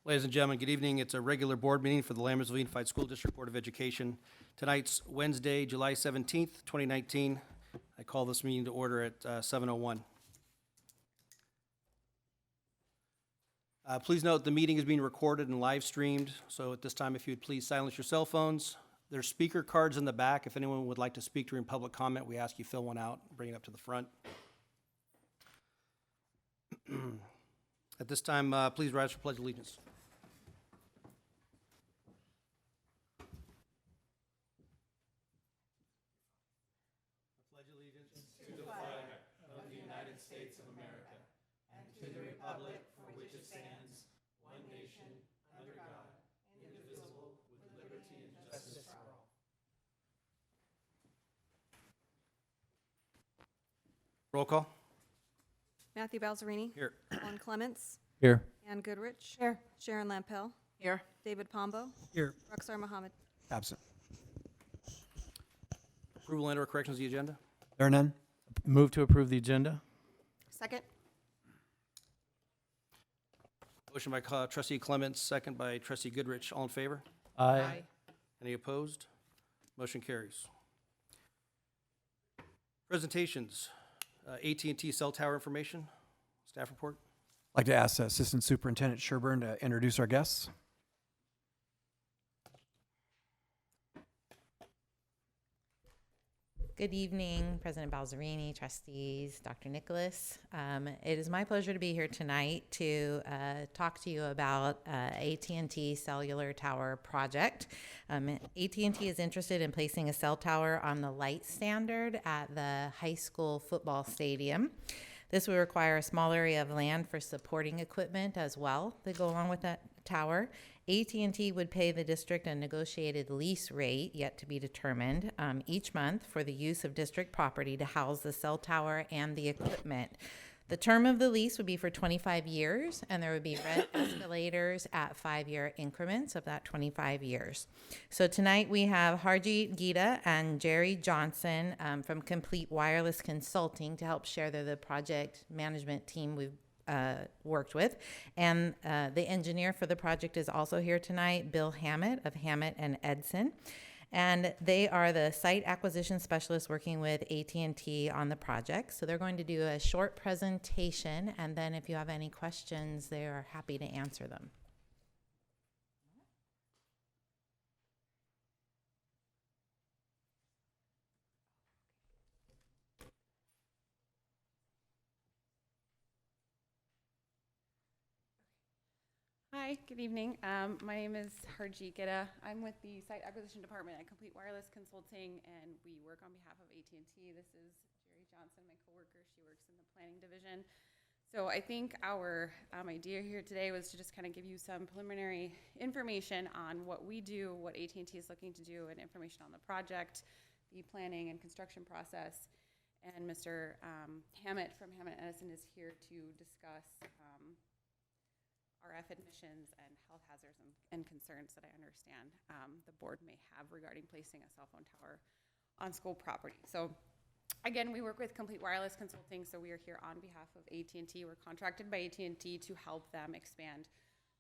Ladies and gentlemen, good evening. It's a regular board meeting for the Lammersville Unified School District Board of Education. Tonight's Wednesday, July 17th, 2019. I call this meeting to order at 7:01. Please note the meeting is being recorded and live streamed, so at this time, if you would please silence your cell phones. There's speaker cards in the back. If anyone would like to speak during public comment, we ask you fill one out and bring it up to the front. At this time, please rise for Pledge of Allegiance. Roll call. Matthew Balzerini. Here. Alan Clements. Here. Ann Goodrich. Here. Sharon Lampel. Here. David Pombo. Here. Ruxar Mohammed. Absent. Approval and/or corrections of the agenda. There are none. Move to approve the agenda. Second. Motion by Trustee Clements, second by Trustee Goodrich. All in favor? Aye. Any opposed? Motion carries. Presentations. AT&T cell tower information. Staff report. I'd like to ask Assistant Superintendent Sherburne to introduce our guests. Good evening, President Balzerini, trustees, Dr. Nicholas. It is my pleasure to be here tonight to talk to you about AT&T cellular tower project. AT&T is interested in placing a cell tower on the light standard at the high school football stadium. This would require a small area of land for supporting equipment as well that go along with that tower. AT&T would pay the district a negotiated lease rate, yet to be determined, each month for the use of district property to house the cell tower and the equipment. The term of the lease would be for 25 years, and there would be rent escalators at 5-year increments of that 25 years. So tonight we have Harjeet Gita and Jerry Johnson from Complete Wireless Consulting to help share the project management team we've worked with. And the engineer for the project is also here tonight, Bill Hammett of Hammett and Edson. And they are the site acquisition specialists working with AT&T on the project. So they're going to do a short presentation, and then if you have any questions, they are happy to answer them. Hi, good evening. My name is Harjeet Gita. I'm with the Site Acquisition Department at Complete Wireless Consulting, and we work on behalf of AT&T. This is Jerry Johnson, my coworker. She works in the planning division. So I think our idea here today was to just kind of give you some preliminary information on what we do, what AT&T is looking to do, and information on the project, the planning and construction process. And Mr. Hammett from Hammett Edison is here to discuss RF admissions and health hazards and concerns that I understand the board may have regarding placing a cell phone tower on school property. So again, we work with Complete Wireless Consulting, so we are here on behalf of AT&T. We're contracted by AT&T to help them expand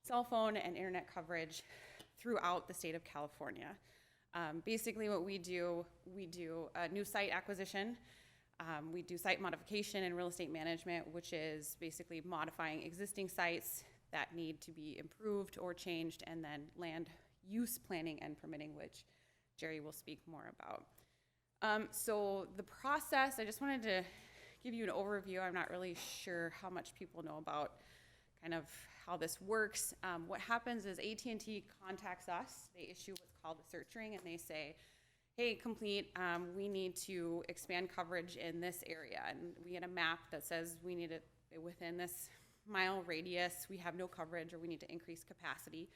cell phone and internet coverage throughout the state of California. Basically what we do a new site acquisition. We do site modification and real estate management, which is basically modifying existing sites that need to be improved or changed, and then land use planning and permitting, which Jerry will speak more about. So the process, I just wanted to give you an overview. I'm not really sure how much people know about kind of how this works. What happens is AT&T contacts us. They issue what's called a search ring, and they say, hey, Complete, we need to expand coverage in this area. And we get a map that says we need it within this mile radius, we have no coverage, or we need to increase capacity.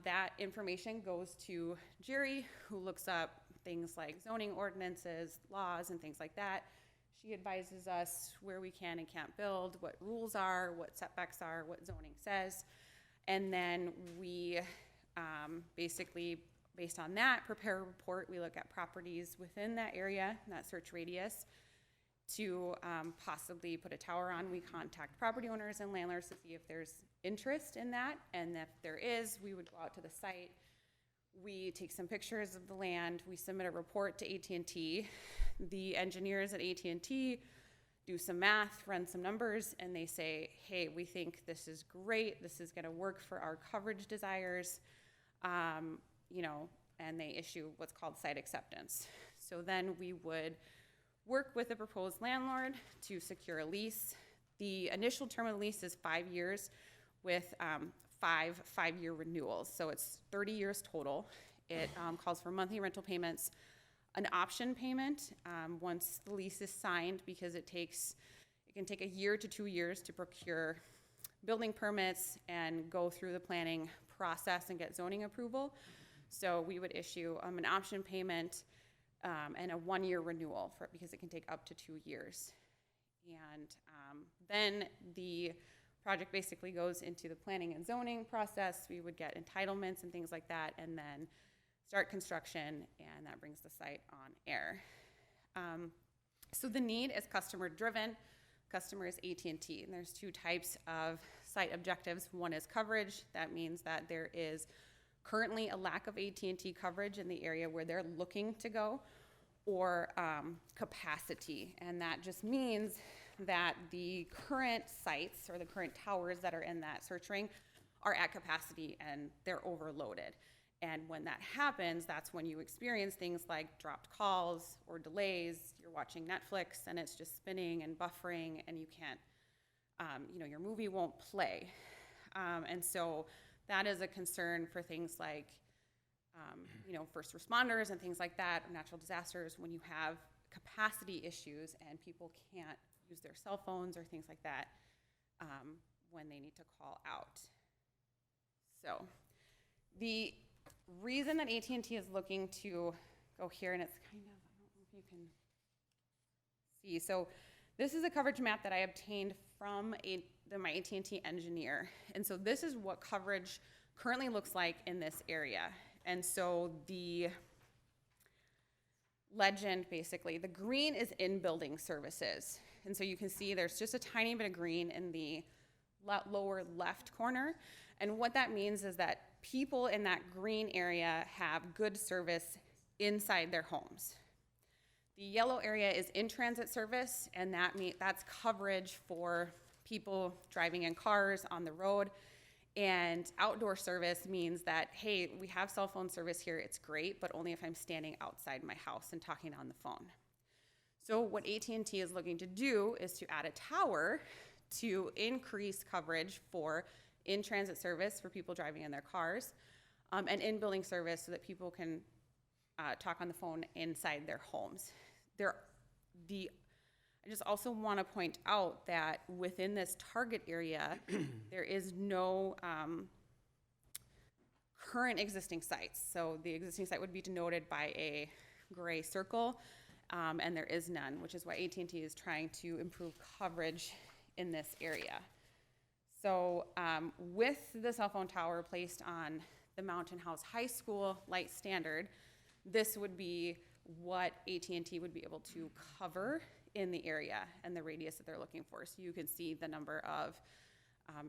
That information goes to Jerry, who looks up things like zoning ordinances, laws, and things like that. She advises us where we can and can't build, what rules are, what setbacks are, what zoning says. And then we basically, based on that, prepare a report. We look at properties within that area, that search radius, to possibly put a tower on. We contact property owners and landlords to see if there's interest in that, and if there is, we would go out to the site. We take some pictures of the land, we submit a report to AT&T. The engineers at AT&T do some math, run some numbers, and they say, hey, we think this is great, this is gonna work for our coverage desires, you know, and they issue what's called site acceptance. So then we would work with the proposed landlord to secure a lease. The initial term of the lease is 5 years with five-year renewals. So it's 30 years total. It calls for monthly rental payments, an option payment once the lease is signed, because it can take 1 year to 2 years to procure building permits and go through the planning process and get zoning approval. So we would issue an option payment and a 1-year renewal because it can take up to 2 years. And then the project basically goes into the planning and zoning process. We would get entitlements and things like that, and then start construction, and that brings the site on air. So the need is customer driven. Customer is AT&T, and there's 2 types of site objectives. One is coverage. That means that there is currently a lack of AT&T coverage in the area where they're looking to go, or capacity, and that just means that the current sites or the current towers that are in that search ring are at capacity and they're overloaded. And when that happens, that's when you experience things like dropped calls or delays. You're watching Netflix and it's just spinning and buffering, and you can't, you know, your movie won't play. And so that is a concern for things like, you know, first responders and things like that, or natural disasters, when you have capacity issues and people can't use their cell phones or things like that when they need to call out. So the reason that AT&T is looking to go here, and it's kind of, I don't know if you can see. So this is a coverage map that I obtained from my AT&T engineer. And so this is what coverage currently looks like in this area. And so the legend, basically, the green is in-building services. And so you can see there's just a tiny bit of green in the lower left corner. And what that means is that people in that green area have good service inside their homes. The yellow area is in-transit service, and that's coverage for people driving in cars on the road. And outdoor service means that, hey, we have cell phone service here, it's great, but only if I'm standing outside my house and talking on the phone. So what AT&T is looking to do is to add a tower to increase coverage for in-transit service for people driving in their cars, and in-building service so that people can talk on the phone inside their homes. I just also want to point out that within this target area, there is no current existing sites. So the existing site would be denoted by a gray circle, and there is none, which is why AT&T is trying to improve coverage in this area. So with the cell phone tower placed on the Mountain House High School light standard, this would be what AT&T would be able to cover in the area and the radius that they're looking for. So you can see the number of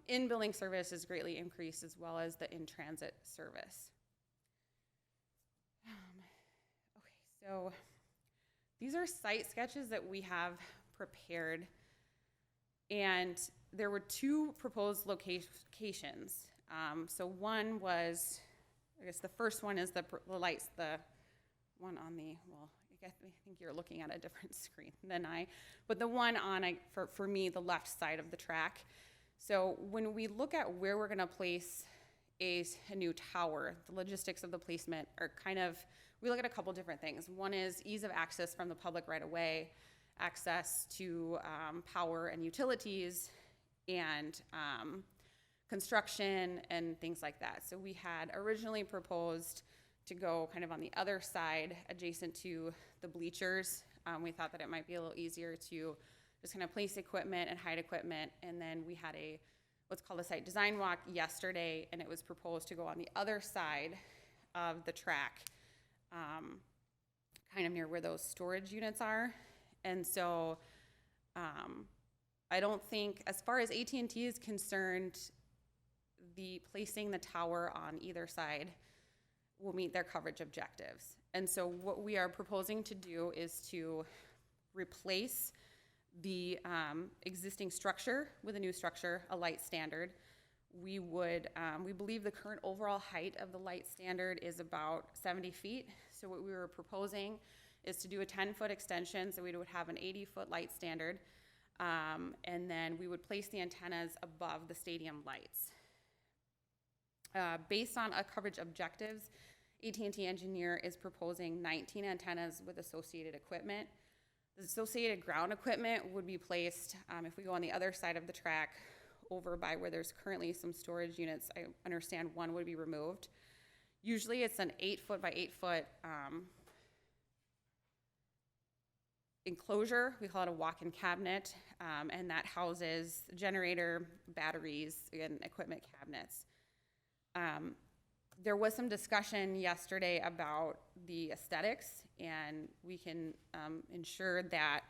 in-building service is greatly increased, as well as the in-transit service. Okay, so these are site sketches that we have prepared, and there were 2 proposed locations. So one was, I guess the first one is the lights, the one on the, well, I think you're looking at a different screen than but the one on, for me, the left side of the track. So when we look at where we're gonna place a new tower, the logistics of the placement are kind of, we look at a couple different things. One is ease of access from the public right away, access to power and utilities, and construction and things like that. So we had originally proposed to go kind of on the other side, adjacent to the bleachers. We thought that it might be a little easier to just kind of place equipment and hide equipment. And then we had what's called a site design walk yesterday, and it was proposed to go on the other side of the track, kind of near where those storage units are. And so I don't think, as far as AT&T is concerned, placing the tower on either side will meet their coverage objectives. And so what we are proposing to do is to replace the existing structure with a new structure, a light standard. We believe the current overall height of the light standard is about 70 feet. So what we were proposing is to do a 10-foot extension, so we would have an 80-foot light standard, and then we would place the antennas above the stadium lights. Based on coverage objectives, AT&T engineer is proposing 19 antennas with associated equipment. The associated ground equipment would be placed, if we go on the other side of the track, over by where there's currently some storage units. I understand one would be removed. Usually it's an 8-foot by 8-foot enclosure. We call it a walk-in cabinet, and that houses generator, batteries, and equipment cabinets. There was some discussion yesterday about the aesthetics, and we can ensure that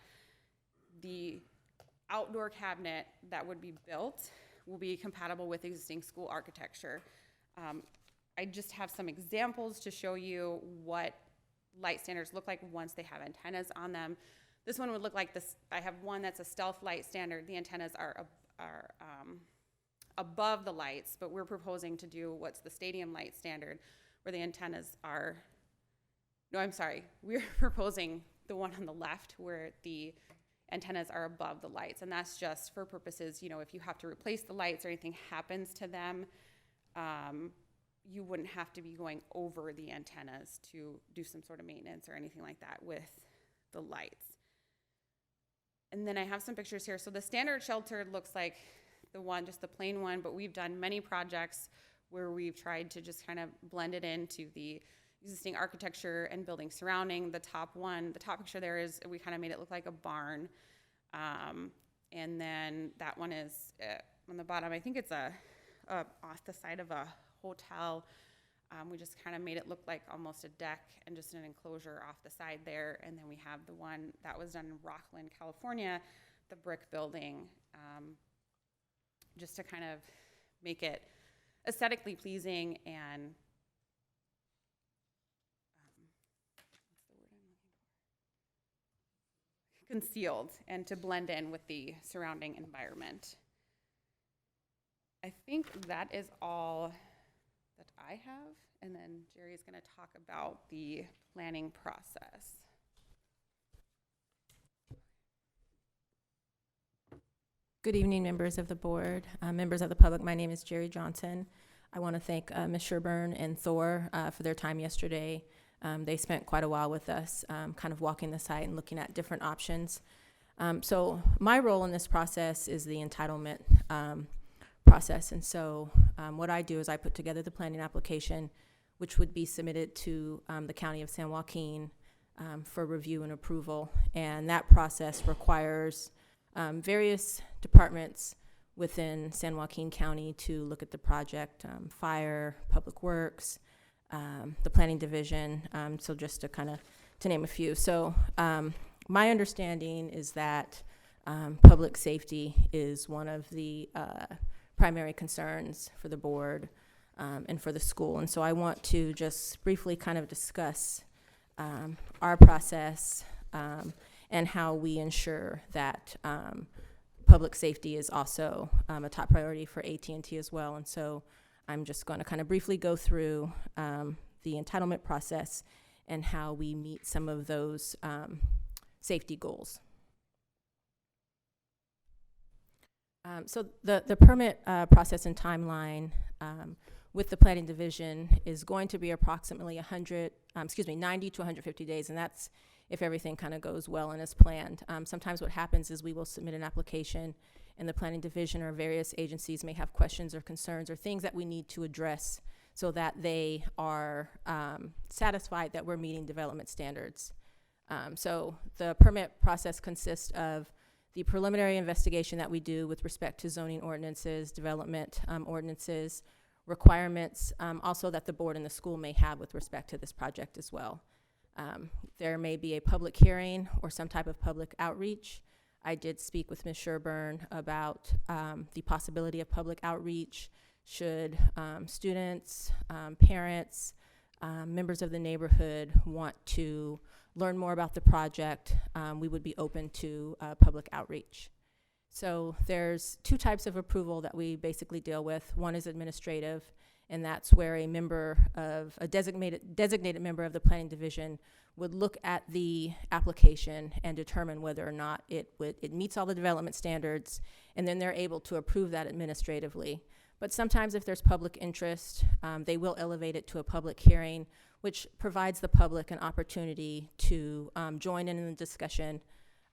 the outdoor cabinet that would be built will be compatible with existing school architecture. I just have some examples to show you what light standards look like once they have antennas on them. This one would look like this. I have one that's a stealth light standard. The antennas are above the lights, but we're proposing to do what's the stadium light standard, where the antennas are, no, I'm sorry, we're proposing the one on the left where the antennas are above the lights, and that's just for purposes, you know, if you have to replace the lights or anything happens to them, you wouldn't have to be going over the antennas to do some sort of maintenance or anything like that with the lights. And then I have some pictures here. So the standard shelter looks like the one, just the plain one, but we've done many projects where we've tried to just kind of blend it into the existing architecture and building surrounding. The top picture there is, we kind of made it look like a barn. And then that one is on the bottom, I think it's off the side of a hotel. We just kind of made it look like almost a deck and just an enclosure off the side there. And then we have the one that was done in Rockland, California, the brick building, just to kind of make it aesthetically pleasing and concealed, and to blend in with the surrounding environment. I think that is all that I have, and then Jerry is going to talk about the planning process. Good evening, members of the board, members of the public. My name is Jerry Johnson. I want to thank Ms. Sherburne and Thor for their time yesterday. They spent quite a while with us, kind of walking the site and looking at different options. So my role in this process is the entitlement process. And so what I do is I put together the planning application, which would be submitted to the County of San Joaquin for review and approval. And that process requires various departments within San Joaquin County to look at the project, fire, public works, the planning division, so just to name a few. So my understanding is that public safety is one of the primary concerns for the board and for the school. And so I want to just briefly kind of discuss our process and how we ensure that public safety is also a top priority for AT&T as well. And so I'm just going to kind of briefly go through the entitlement process and how we meet some of those safety goals. So the permit process and timeline with the planning division is going to be approximately 90 to 150 days, and that's if everything kind of goes well and as planned. Sometimes what happens is we will submit an application, and the planning division or various agencies may have questions or concerns or things that we need to address so that they are satisfied that we're meeting development standards. So the permit process consists of the preliminary investigation that we do with respect to zoning ordinances, development ordinances, requirements, also that the board and the school may have with respect to this project as well. There may be a public hearing or some type of public outreach. I did speak with Ms. Sherburne about the possibility of public outreach should students, parents, members of the neighborhood want to learn more about the project. We would be open to public outreach. So there's two types of approval that we basically deal with. One is administrative, and that's where a designated member of the planning division would look at the application and determine whether or not it meets all the development standards, and then they're able to approve that administratively. But sometimes if there's public interest, they will elevate it to a public hearing, which provides the public an opportunity to join in the discussion,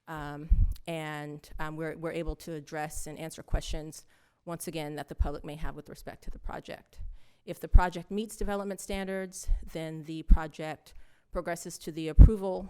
and we're able to address and answer questions, once again, that the public may have with respect to the project. If the project meets development standards, then the project progresses to the approval,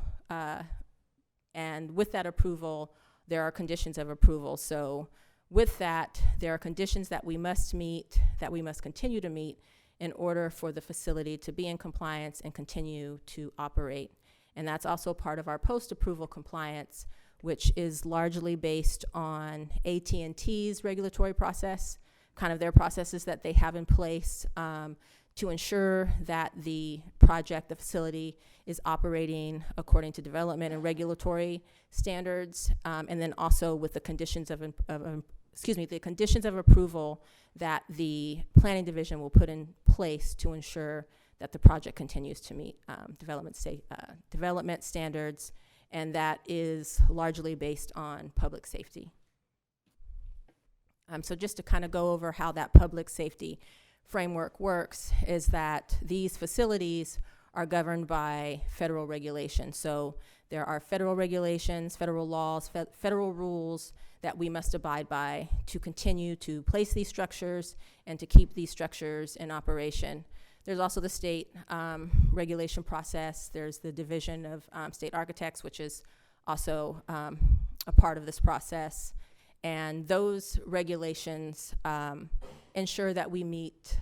and with that approval, there are conditions of approval. So with that, there are conditions that we must meet, that we must continue to meet in order for the facility to be in compliance and continue to operate. And that's also part of our post-approval compliance, which is largely based on AT&T's regulatory process, kind of their processes that they have in place to ensure that the project, the facility, is operating according to development and regulatory standards, and then also with the conditions of approval that the planning division will put in place to ensure that the project continues to meet development standards, and that is largely based on public safety. So just to kind of go over how that public safety framework works is that these facilities are governed by federal regulations. So there are federal regulations, federal laws, federal rules that we must abide by to continue to place these structures and to keep these structures in operation. There's also the state regulation process. There's the Division of State Architects, which is also a part of this process. And those regulations ensure that we meet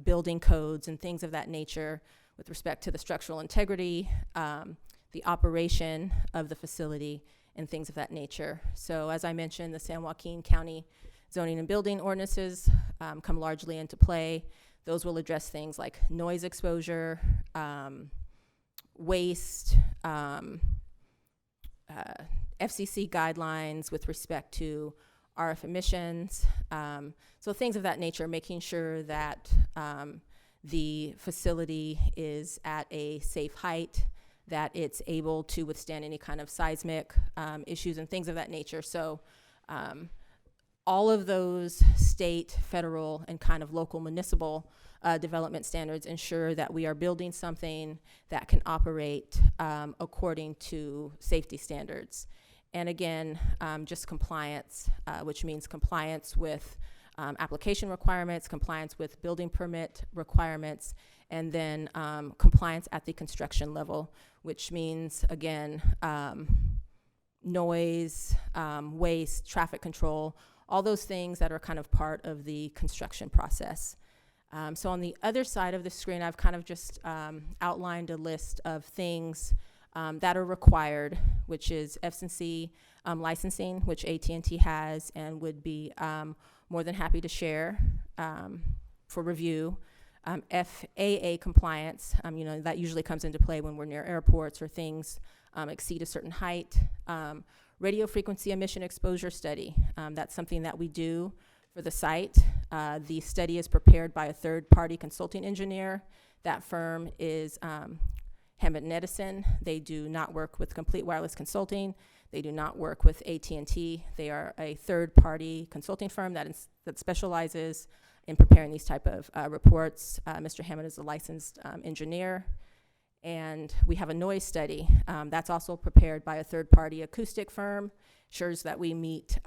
building codes and things of that nature with respect to the structural integrity, the operation of the facility, and things of that nature. So as I mentioned, the San Joaquin County zoning and building ordinances come largely into play. Those will address things like noise exposure, waste, FCC guidelines with respect to RF emissions, so things of that nature, making sure that the facility is at a safe height, that it's able to withstand any kind of seismic issues and things of that nature. So all of those state, federal, and kind of local municipal development standards ensure that we are building something that can operate according to safety standards. And again, just compliance, which means compliance with application requirements, compliance with building permit requirements, and then compliance at the construction level, which means, again, noise, waste, traffic control, all those things that are kind of part of the construction process. So on the other side of the screen, I've kind of just outlined a list of things that are required, which is FCC licensing, which AT&T has and would be more than happy to share for review. FAA compliance, that usually comes into play when we're near airports or things exceed a certain height. Radio frequency emission exposure study, that's something that we do for the site. The study is prepared by a third-party consulting engineer. That firm is Hammett & Edison. They do not work with Complete Wireless Consulting. They do not work with AT&T. They are a third-party consulting firm that specializes in preparing these type of reports. Mr. Hammett is a licensed engineer. And we have a noise study that's also prepared by a third-party acoustic firm, ensures that we meet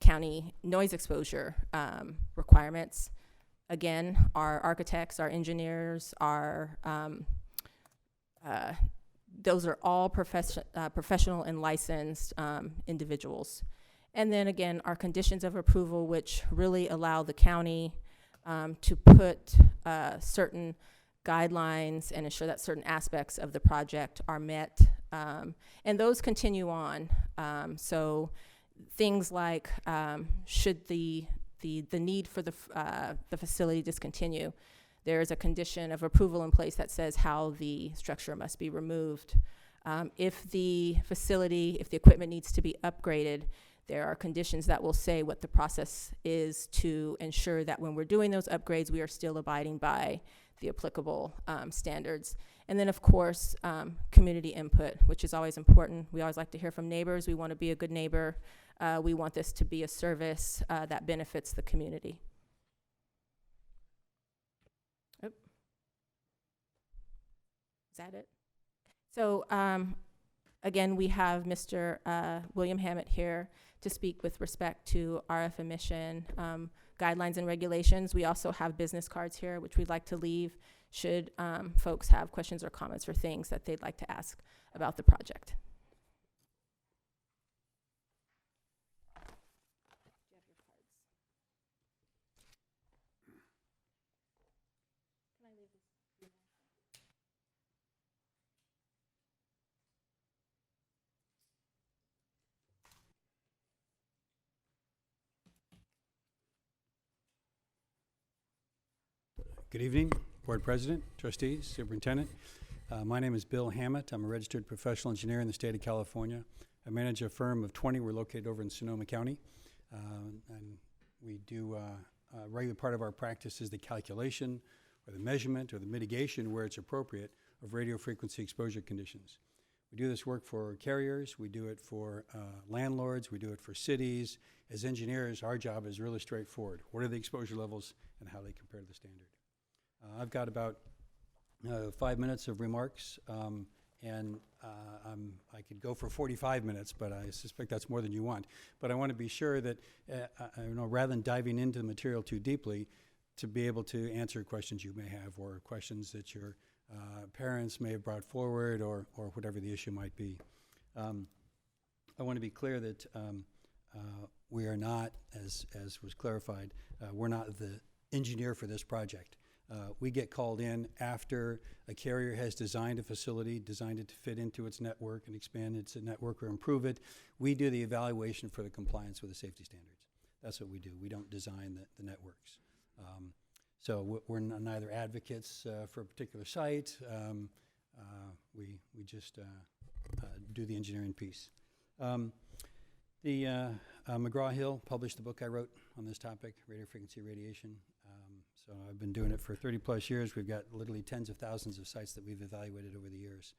county noise exposure requirements. Again, our architects, our engineers, those are all professional and licensed individuals. And then again, our conditions of approval, which really allow the county to put certain guidelines and ensure that certain aspects of the project are met. And those continue on. So things like should the need for the facility discontinue, there is a condition of approval in place that says how the structure must be removed. If the equipment needs to be upgraded, there are conditions that will say what the process is to ensure that when we're doing those upgrades, we are still abiding by the applicable standards. And then, of course, community input, which is always important. We always like to hear from neighbors. We want to be a good neighbor. We want this to be a service that benefits the community. Oop. Is that it? So, again, we have Mr. William Hammett here to speak with respect to RF emission guidelines and regulations. We also have business cards here, which we'd like to leave should folks have questions or comments or things that they'd like to ask about the project. Good evening, Board President, Trustees, Superintendent. My name is Bill Hammett. I'm a registered professional engineer in the state of California. I manage a firm of 20. We're located over in Sonoma County. And we do, a regular part of our practice is the calculation or the measurement or the mitigation where it's appropriate of radio frequency exposure conditions. We do this work for carriers. We do it for landlords. We do it for cities. As engineers, our job is really straightforward. What are the exposure levels and how they compare to the standard? I've got about 5 minutes of remarks, and I could go for 45 minutes, but I suspect that's more than you want. But I want to be sure that, rather than diving into the material too deeply, to be able to answer questions you may have or questions that your parents may have brought forward or whatever the issue might be. I want to be clear that we are not, as was clarified, we're not the engineer for this project. We get called in after a carrier has designed a facility, designed it to fit into its network and expand its network or improve it. We do the evaluation for the compliance with the safety standards. That's what we do. We don't design the networks. So we're neither advocates for a particular site. We just do the engineering piece. McGraw-Hill published the book I wrote on this topic, radio frequency radiation. So I've been doing it for 30 plus years. We've got literally tens of thousands of sites that we've evaluated over the years.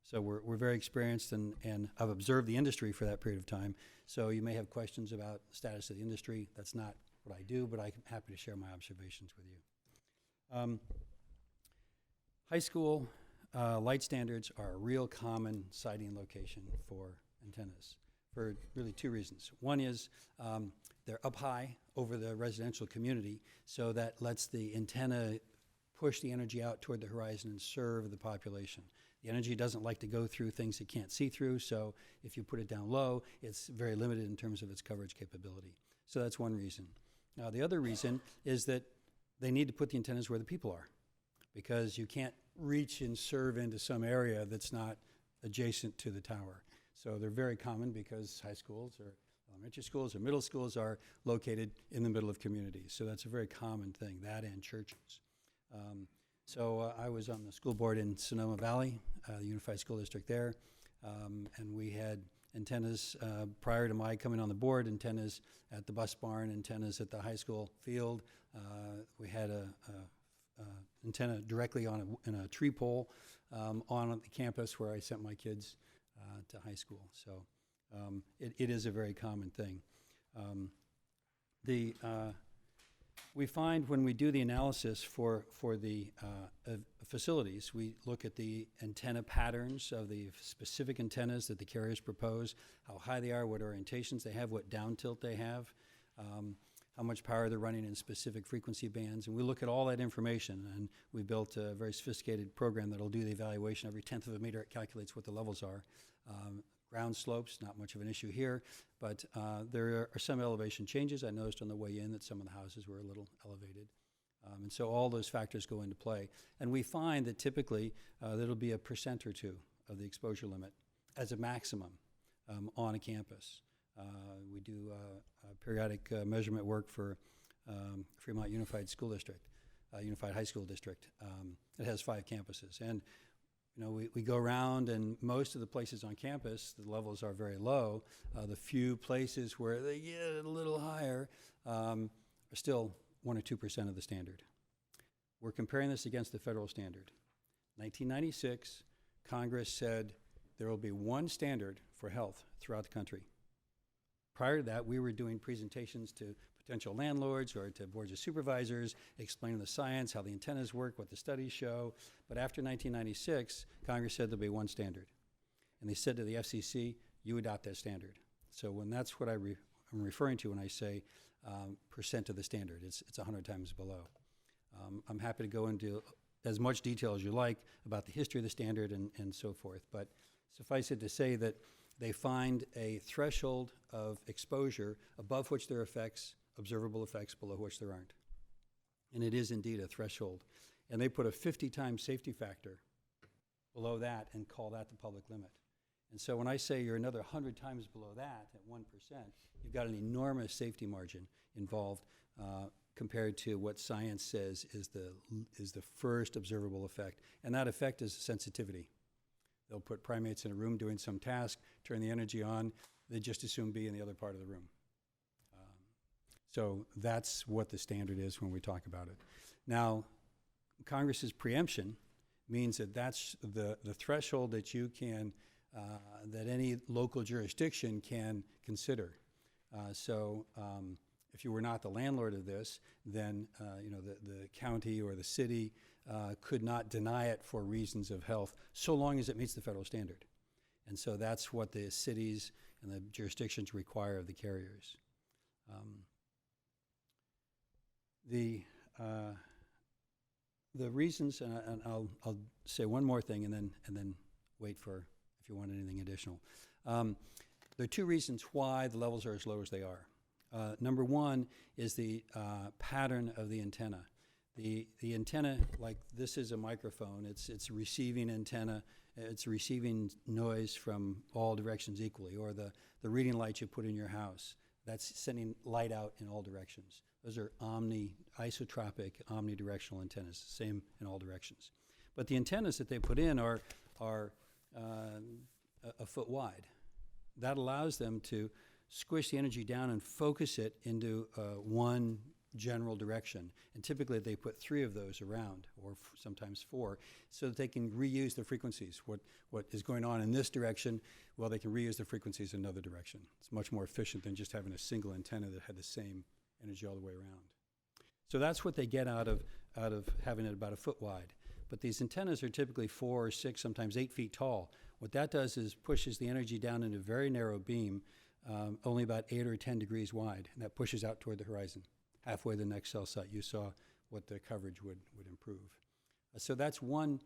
So we're very experienced and I've observed the industry for that period of time. So you may have questions about the status of the industry. That's not what I do, but I'm happy to share my observations with you. High school light standards are a real common siting location for antennas for really two reasons. One is they're up high over the residential community, so that lets the antenna push the energy out toward the horizon and serve the population. The energy doesn't like to go through things it can't see through, so if you put it down low, it's very limited in terms of its coverage capability. So that's one reason. Now, the other reason is that they need to put the antennas where the people are, because you can't reach and serve into some area that's not adjacent to the tower. So they're very common because high schools or elementary schools or middle schools are located in the middle of communities. So that's a very common thing, that and churches. I was on the school board in Sonoma Valley, the Unified School District there, and we had antennas prior to my coming on the board, antennas at the bus barn, antennas at the high school field. We had a antenna directly in a tree pole on the campus where I sent my kids to high school. So it is a very common thing. We find when we do the analysis for the facilities, we look at the antenna patterns of the specific antennas that the carriers propose, how high they are, what orientations they have, what down tilt they have, how much power they're running in specific frequency bands. And we look at all that information, and we built a very sophisticated program that'll do the evaluation. Every 1/10 of a meter, it calculates what the levels are. Ground slopes, not much of an issue here, but there are some elevation changes. I noticed on the way in that some of the houses were a little elevated. And so all those factors go into play. And we find that typically there'll be a % or two of the exposure limit as a maximum on a campus. We do periodic measurement work for Fremont Unified School District, Unified High School District. It has 5 campuses. And you know, we go around, and most of the places on campus, the levels are very low. The few places where they get a little higher are still 1 or 2% of the standard. We're comparing this against the federal standard. 1996, Congress said there will be one standard for health throughout the country. Prior to that, we were doing presentations to potential landlords or to boards of supervisors, explaining the science, how the antennas work, what the studies show. But after 1996, Congress said there'll be one standard. And they said to the FCC, you adopt that standard. So when that's what I'm referring to when I say % of the standard, it's 100 times below. I'm happy to go into as much detail as you like about the history of the standard and so forth. But suffice it to say that they find a threshold of exposure above which there are effects, observable effects, below which there aren't. And it is indeed a threshold. And they put a 50 times safety factor below that and call that the public limit. And so when I say you're another 100 times below that at 1%, you've got an enormous safety margin involved compared to what science says is the first observable effect. And that effect is sensitivity. They'll put primates in a room doing some task, turn the energy on, they just assume be in the other part of the room. So that's what the standard is when we talk about it. Now, Congress's preemption means that that's the threshold that you can, that any local jurisdiction can consider. If you were not the landlord of this, then you know, the county or the city could not deny it for reasons of health, so long as it meets the federal standard. And so that's what the cities and the jurisdictions require of the carriers. The reasons, and I'll say one more thing and then wait for if you want anything additional. There are 2 reasons why the levels are as low as they are. Number one is the pattern of the antenna. The antenna, like this is a microphone, it's a receiving antenna, it's receiving noise from all directions equally, or the reading light you put in your house, that's sending light out in all directions. Those are isotropic, omnidirectional antennas, same in all directions. But the antennas that they put in are a foot wide. That allows them to squish the energy down and focus it into one general direction. And typically they put 3 of those around, or sometimes 4, so that they can reuse the frequencies. What is going on in this direction, well, they can reuse the frequencies in another direction. It's much more efficient than just having a single antenna that had the same energy all the way around. So that's what they get out of having it about a foot wide. But these antennas are typically 4 or 6, sometimes 8 feet tall. What that does is pushes the energy down into a very narrow beam, only about 8 or 10 degrees wide, and that pushes out toward the horizon. Halfway the next cell site, you saw what the coverage would improve. So that's one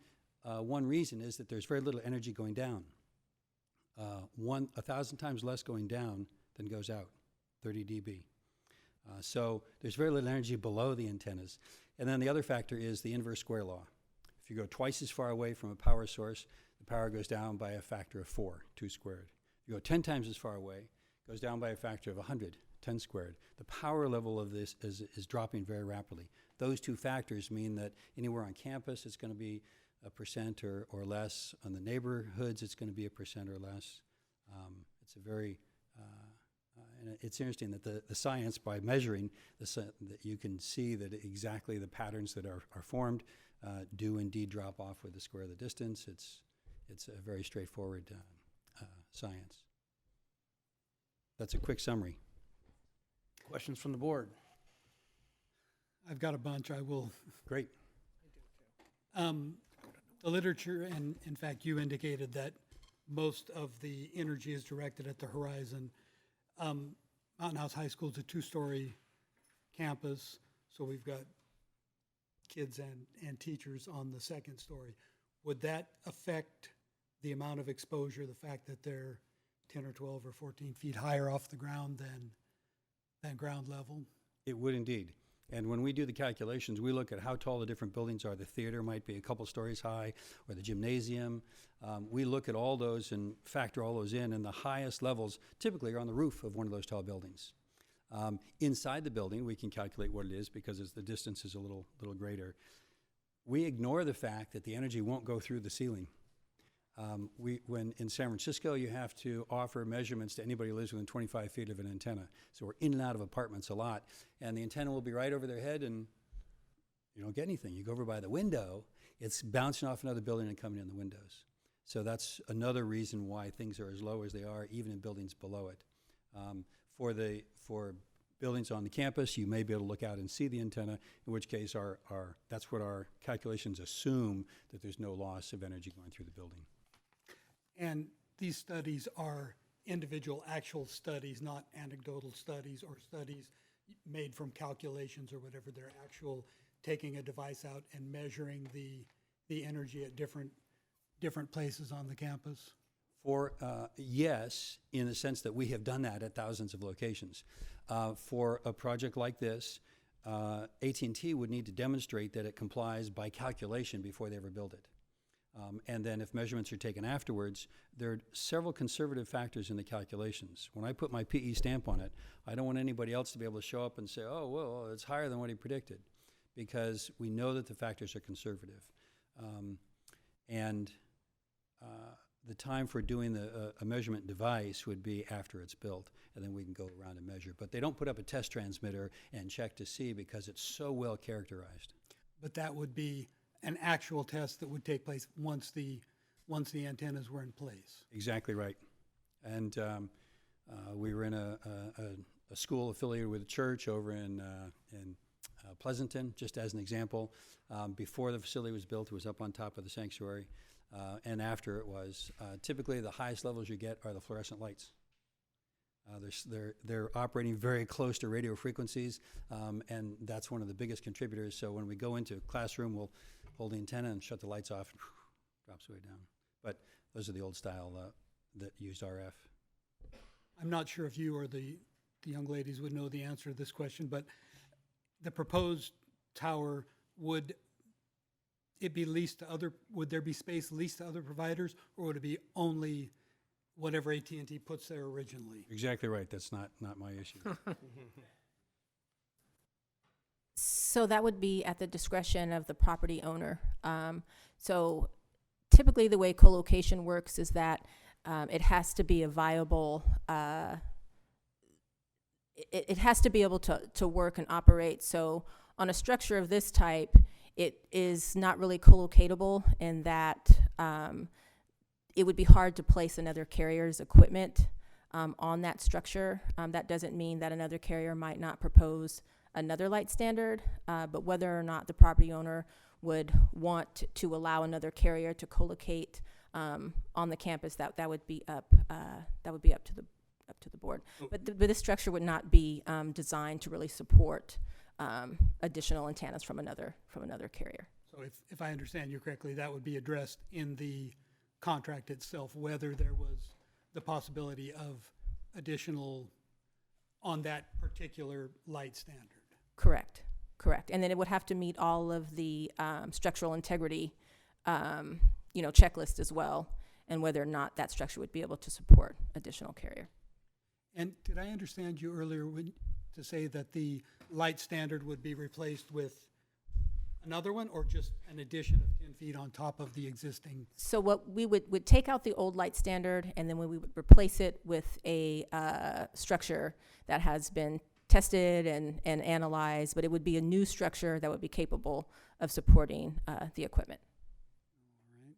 reason, is that there's very little energy going down. 1,000 times less going down than goes out, 30 dB. So there's very little energy below the antennas. And then the other factor is the inverse square law. If you go twice as far away from a power source, the power goes down by a factor of 4, 2 squared. If you go 10 times as far away, it goes down by a factor of 100, 10 squared. The power level of this is dropping very rapidly. Those 2 factors mean that anywhere on campus it's going to be a % or less. On the neighborhoods it's going to be a % or less. It's a very and it's interesting that the science, by measuring, that you can see that exactly the patterns that are formed do indeed drop off with the square of the distance. It's a very straightforward science. That's a quick summary. Questions from the board? I've got a bunch. I will. Great. The literature, and in fact, you indicated that most of the energy is directed at the horizon. Mountain House High School is a 2-story campus, so we've got kids and teachers on the 2nd story. Would that affect the amount of exposure, the fact that they're 10 or 12 or 14 feet higher off the ground than ground level? It would indeed. And when we do the calculations, we look at how tall the different buildings are. The theater might be a couple stories high, or the gymnasium. We look at all those and factor all those in, and the highest levels typically are on the roof of one of those tall buildings. Inside the building, we can calculate what it is because the distance is a little greater. We ignore the fact that the energy won't go through the ceiling. When in San Francisco, you have to offer measurements to anybody who lives within 25 feet of an antenna. So we're in and out of apartments a lot, and the antenna will be right over their head, and you don't get anything. You go over by the window, it's bouncing off another building and coming in the windows. So that's another reason why things are as low as they are, even in buildings below it. For buildings on the campus, you may be able to look out and see the antenna, in which case that's what our calculations assume, that there's no loss of energy going through the building. And these studies are individual actual studies, not anecdotal studies or studies made from calculations or whatever. They're actual taking a device out and measuring the energy at different places on the campus. Yes, in the sense that we have done that at thousands of locations. For a project like this, AT&T would need to demonstrate that it complies by calculation before they ever build it. And then if measurements are taken afterwards, there are several conservative factors in the calculations. When I put my PE stamp on it, I don't want anybody else to be able to show up and say, oh, well, it's higher than what he predicted, because we know that the factors are conservative. The time for doing a measurement device would be after it's built, and then we can go around and measure. But they don't put up a test transmitter and check to see because it's so well characterized. But that would be an actual test that would take place once the antennas were in place. Exactly right. And we were in a school affiliated with a church over in Pleasanton, just as an example. Before the facility was built, it was up on top of the sanctuary. And after it was, typically the highest levels you get are the fluorescent lights. They're operating very close to radio frequencies, and that's one of the biggest contributors. So when we go into a classroom, we'll hold the antenna and shut the lights off, and drops way down. But those are the old style that used RF. I'm not sure if you or the young ladies would know the answer to this question, but the proposed tower, would it be leased to would there be space leased to other providers, or would it be only whatever AT&T puts there originally? Exactly right. That's not my issue. So that would be at the discretion of the property owner. So typically the way co-location works is that it has to be a viable, it has to be able to work and operate. So on a structure of this type, it is not really co-locatable in that it would be hard to place another carrier's equipment on that structure. That doesn't mean that another carrier might not propose another light standard, but whether or not the property owner would want to allow another carrier to co-locate on the campus, that would be up to the board. But this structure would not be designed to really support additional antennas from another carrier. So if I understand you correctly, that would be addressed in the contract itself, whether there was the possibility of additional on that particular light standard. Correct. And then it would have to meet all of the structural integrity, checklist as well, and whether or not that structure would be able to support additional carrier. And did I understand you earlier to say that the light standard would be replaced with another one, or just an addition of 10 feet on top of the existing? So what we would take out the old light standard, and then we would replace it with a structure that has been tested and analyzed, but it would be a new structure that would be capable of supporting the equipment. All right.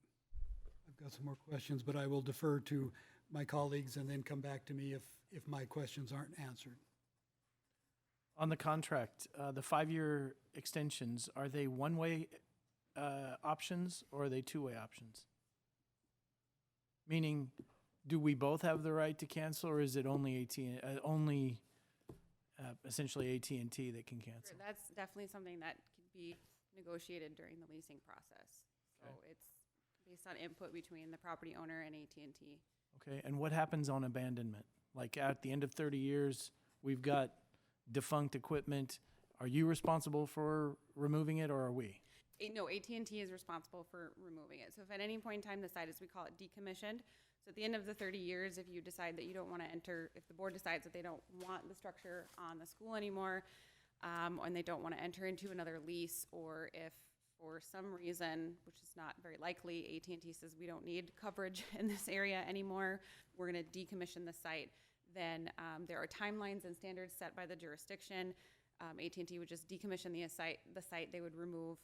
I've got some more questions, but I will defer to my colleagues and then come back to me if my questions aren't answered. On the contract, the 5-year extensions, are they one-way options or are they two-way options? Meaning, do we both have the right to cancel, or is it only essentially AT&T that can cancel? That's definitely something that could be negotiated during the leasing process. So it's based on input between the property owner and AT&T. Okay, and what happens on abandonment? Like at the end of 30 years, we've got defunct equipment. Are you responsible for removing it, or are we? No, AT&T is responsible for removing it. So if at any point in time the site is, we call it decommissioned, so at the end of the 30 years, if you decide that you don't want to enter, if the board decides that they don't want the structure on the school anymore, and they don't want to enter into another lease, or if for some reason, which is not very likely, AT&T says we don't need coverage in this area anymore, we're going to decommission the site, then there are timelines and standards set by the jurisdiction. AT&T would just decommission the site. They would remove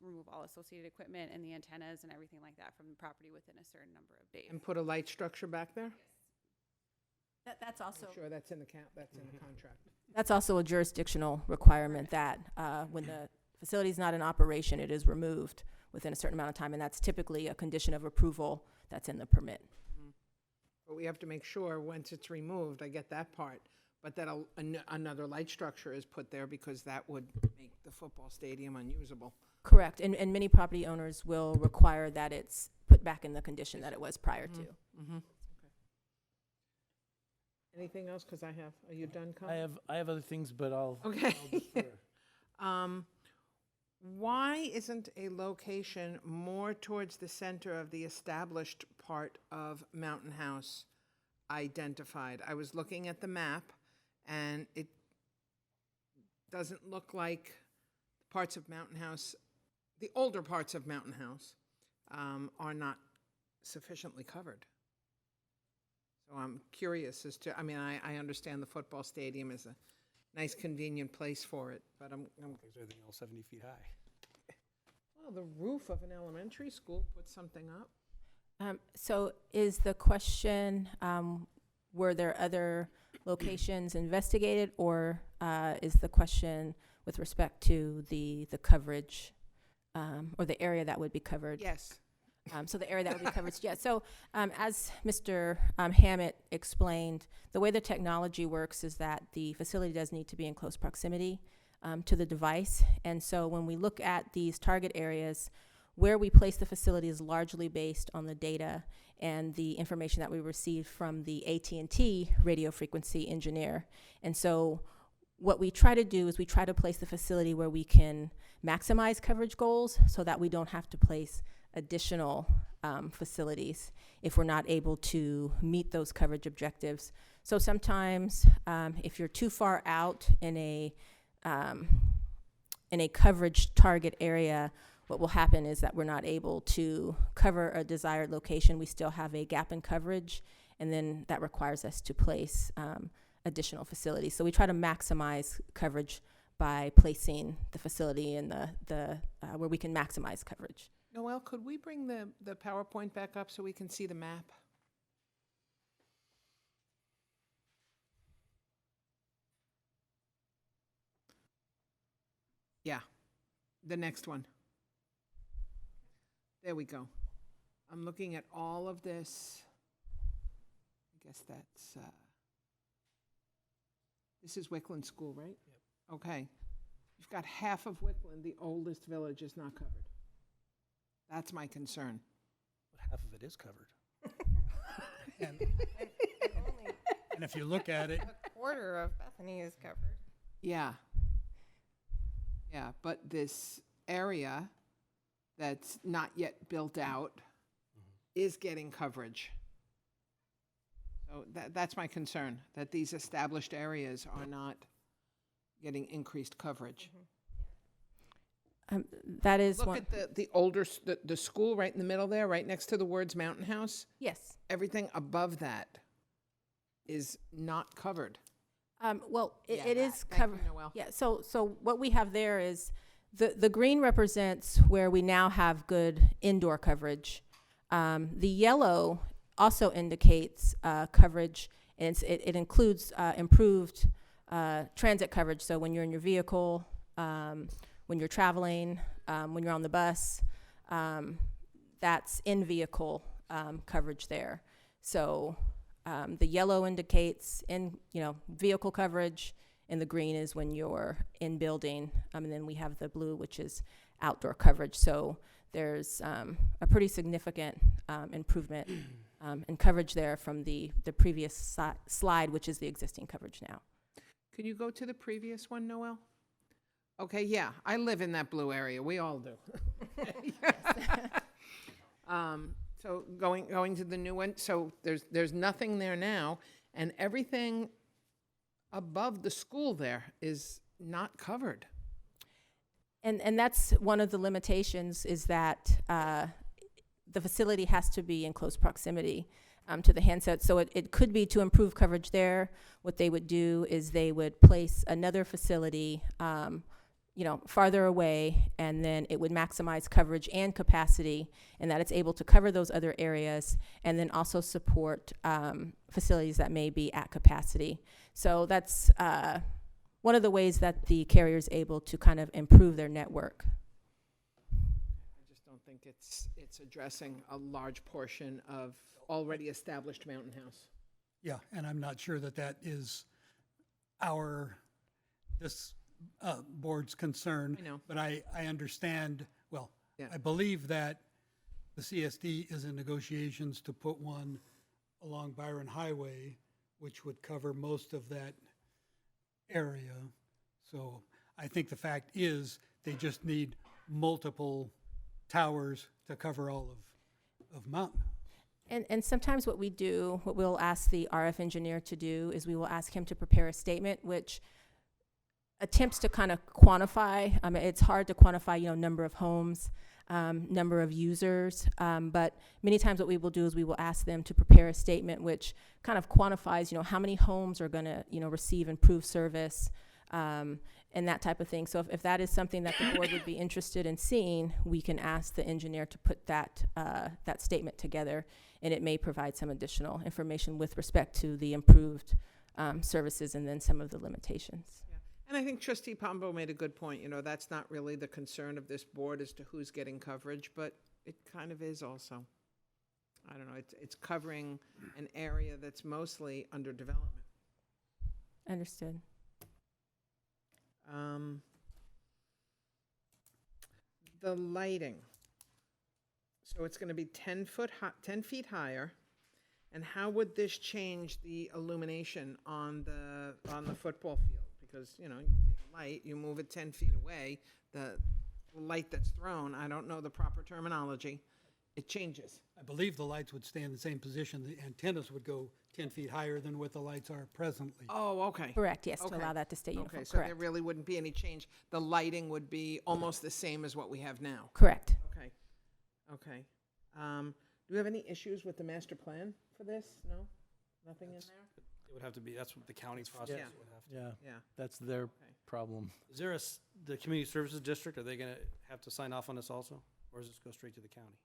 remove all associated equipment and the antennas and everything like that from the property within a certain number of days. And put a light structure back there? That's also, I'm sure that's in the that's in the contract. That's also a jurisdictional requirement that when the facility is not in operation, it is removed within a certain amount of time, and that's typically a condition of approval that's in the permit. But we have to make sure, once it's removed, I get that part, but that another light structure is put there, because that would make the football stadium unusable. Correct, and many property owners will require that it's put back in the condition that it was prior to. Mm-hmm. Anything else? Because are you done, Colin? I have other things, but I'll Okay. I'll defer. Why isn't a location more towards the center of the established part of Mountain House identified? I was looking at the map, and it doesn't look like parts of Mountain House, the older parts of Mountain House, are not sufficiently covered. So I'm curious as to, I understand the football stadium is a nice, convenient place for it, but I'm Because everything else 70 feet high. well, the roof of an elementary school puts something up. So is the question, were there other locations investigated, or is the question with respect to the coverage, or the area that would be covered? Yes. So the area that would be covered, yeah. So as Mr. Hammett explained, the way the technology works is that the facility does need to be in close proximity to the device. And so when we look at these target areas, where we place the facility is largely based on the data and the information that we received from the AT&T radio frequency engineer. And so what we try to do is we try to place the facility where we can maximize coverage goals so that we don't have to place additional facilities if we're not able to meet those coverage objectives. So sometimes if you're too far out in a coverage target area, what will happen is that we're not able to cover a desired location. We still have a gap in coverage, and then that requires us to place additional facilities. So we try to maximize coverage by placing the facility in the where we can maximize coverage. Noel, could we bring the PowerPoint back up so we can see the map? Yeah, the next one. There we go. I'm looking at all of this. I guess that's, this is Wickland School, right? Yep. Okay. You've got half of Wickland, the oldest village, is not covered. That's my concern. But half of it is covered. And if you look at it, a quarter of Bethany is covered. Yeah. Yeah, but this area that's not yet built out is getting coverage. So that's my concern, that these established areas are not getting increased coverage. That is Look one. at the older, the school right in the middle there, right next to the words Mountain House. Yes. Everything above that is not covered. Well, Yeah, it that. is Thank covered. you, Noel. Yeah. So what we have there is the green represents where we now have good indoor coverage. The yellow also indicates coverage, and it includes improved transit coverage. So when you're in your vehicle, when you're traveling, when you're on the bus, that's in-vehicle coverage there. So the yellow indicates vehicle coverage, and the green is when you're in building, and then we have the blue, which is outdoor coverage. So there's a pretty significant improvement in coverage there from the previous slide, which is the existing coverage now. Can you go to the previous one, Noel? Okay, yeah, I live in that blue area. We all do. So going to the new one, so there's nothing there now, and everything above the school there is not covered. And that's one of the limitations, is that the facility has to be in close proximity to the handset. So it could be to improve coverage there. What they would do is they would place another facility, farther away, and then it would maximize coverage and capacity, and that it's able to cover those other areas, and then also support facilities that may be at capacity. So that's one of the ways that the carrier is able to kind of improve their network. I just don't think it's addressing a large portion of already established Mountain House. Yeah, and I'm not sure that that is this board's concern. I know. But I understand, well, Yeah. I believe that the CSD is in negotiations to put one along Byron Highway, which would cover most of that area. So I think the fact is they just need multiple towers to cover all of Mountain. And sometimes what we'll ask the RF engineer to do is we will ask him to prepare a statement which attempts to kind of quantify. It's hard to quantify, number of homes, number of users, but many times what we will do is we will ask them to prepare a statement which kind of quantifies, how many homes are going to, receive improved service, and that type of thing. So if that is something that the board would be interested in seeing, we can ask the engineer to put that statement together, and it may provide some additional information with respect to the improved services and then some of the limitations. And I think Trustee Pombo made a good point. That's not really the concern of this board as to who's getting coverage, but it kind of is also. I don't know, it's covering an area that's mostly under development. Understood. The lighting. So it's going to be 10 feet higher. And how would this change the illumination on the football field? Because, you take a light, you move it 10 feet away, the light that's thrown, I don't know the proper terminology, it changes. I believe the lights would stay in the same position. The antennas would go 10 feet higher than what the lights are presently. Oh, okay. Correct, yes, to Okay. allow that to stay uniform. Okay, so there Correct. really wouldn't be any change. The lighting would be almost the same as what we have now. Correct. Okay, okay. Do we have any issues with the master plan for this? No? Nothing in there? It would have to be, that's what the county's process Yeah. would have to. Yeah, Yeah. that's their Okay. problem. Is there the community services district, are they gonna have to sign off on this also? Or does this go straight to the county?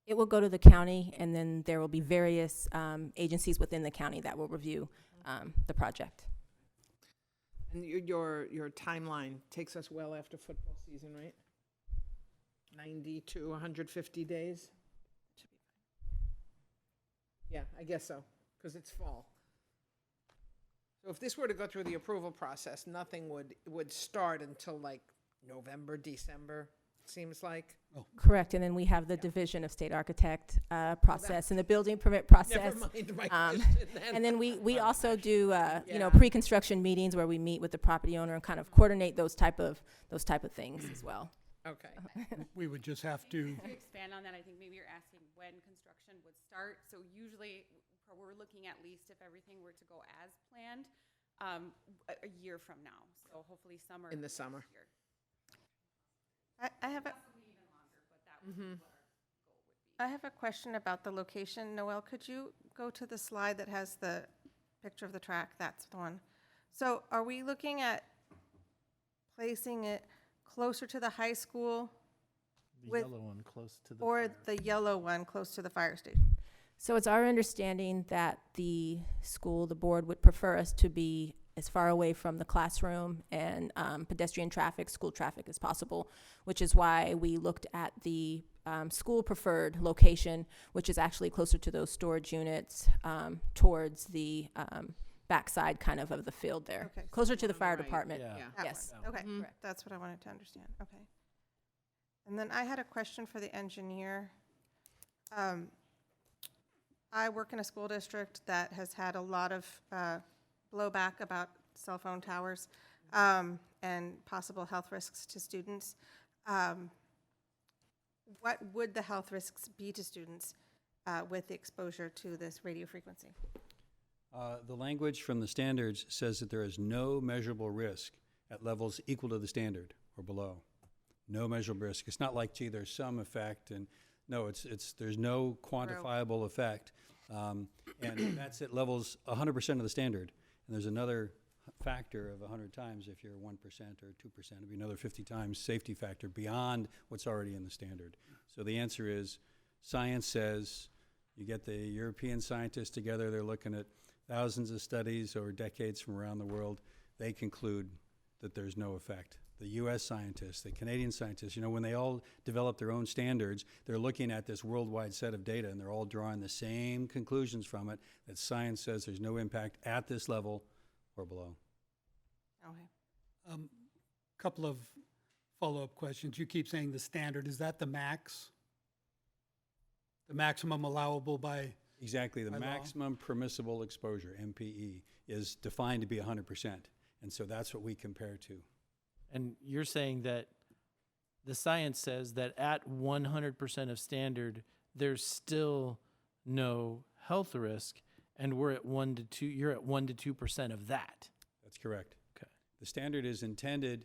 It will go to the county, and then there will be various agencies within the county that will review the project. And your timeline takes us well after football season, right? 90 to 150 days? Yeah, I guess so, because it's fall. So if this were to go through the approval process, nothing would start until like November, December, it seems like. Correct, and then we have the Division of State Architect process and the building permit process. Never mind my Um, question then. And then we also do, Yeah. pre-construction meetings where we meet with the property owner and kind of coordinate those type of things as well. Okay. We would just have to, To expand on that, I think maybe you're asking when construction would start. So usually, we're looking at least if everything were to go as planned, a year from now. So hopefully summer. In the next summer. year. I have a, Possibly even longer, but that would be what our goal would be. I have a question about the location. Noel, could you go to the slide that has the picture of the track? That's the one. So are we looking at placing it closer to the high school The With- yellow one close to the or fire. the yellow one close to the fire station? So it's our understanding that the board would prefer us to be as far away from the classroom and pedestrian traffic, school traffic as possible, which is why we looked at the school preferred location, which is actually closer to those storage units towards the backside kind of the field there, Okay. closer to the On the fire right. department. Yeah. Yeah. That Yes. one. Okay, Mhm. that's what I wanted to understand. Okay. And then I had a question for the engineer. I work in a school district that has had a lot of blowback about cell phone towers. and possible health risks to students. What would the health risks be to students with the exposure to this radio frequency? The language from the standards says that there is no measurable risk at levels equal to the standard or below. No measurable risk. It's not like, gee, there's some effect, and no, there's no quantifiable effect. And that's at levels 100% of the standard. And there's another factor of 100 times if you're 1% or 2%. It'd be another 50 times safety factor beyond what's already in the standard. So the answer is, science says, you get the European scientists together, they're looking at thousands of studies over decades from around the world. They conclude that there's no effect. The US scientists, the Canadian scientists, when they all develop their own standards, they're looking at this worldwide set of data, and they're all drawing the same conclusions from it, that science says there's no impact at this level or below. Okay. Couple of follow-up questions. You keep saying the standard. Is that the max? The maximum allowable by? Exactly. The by law? maximum permissible exposure, MPE, is defined to be 100%. And so that's what we compare to. And you're saying that the science says that at 100% of standard, there's still no health risk, and we're at 1 to 2. You're at 1 to 2% of that. That's correct. Okay. The standard is intended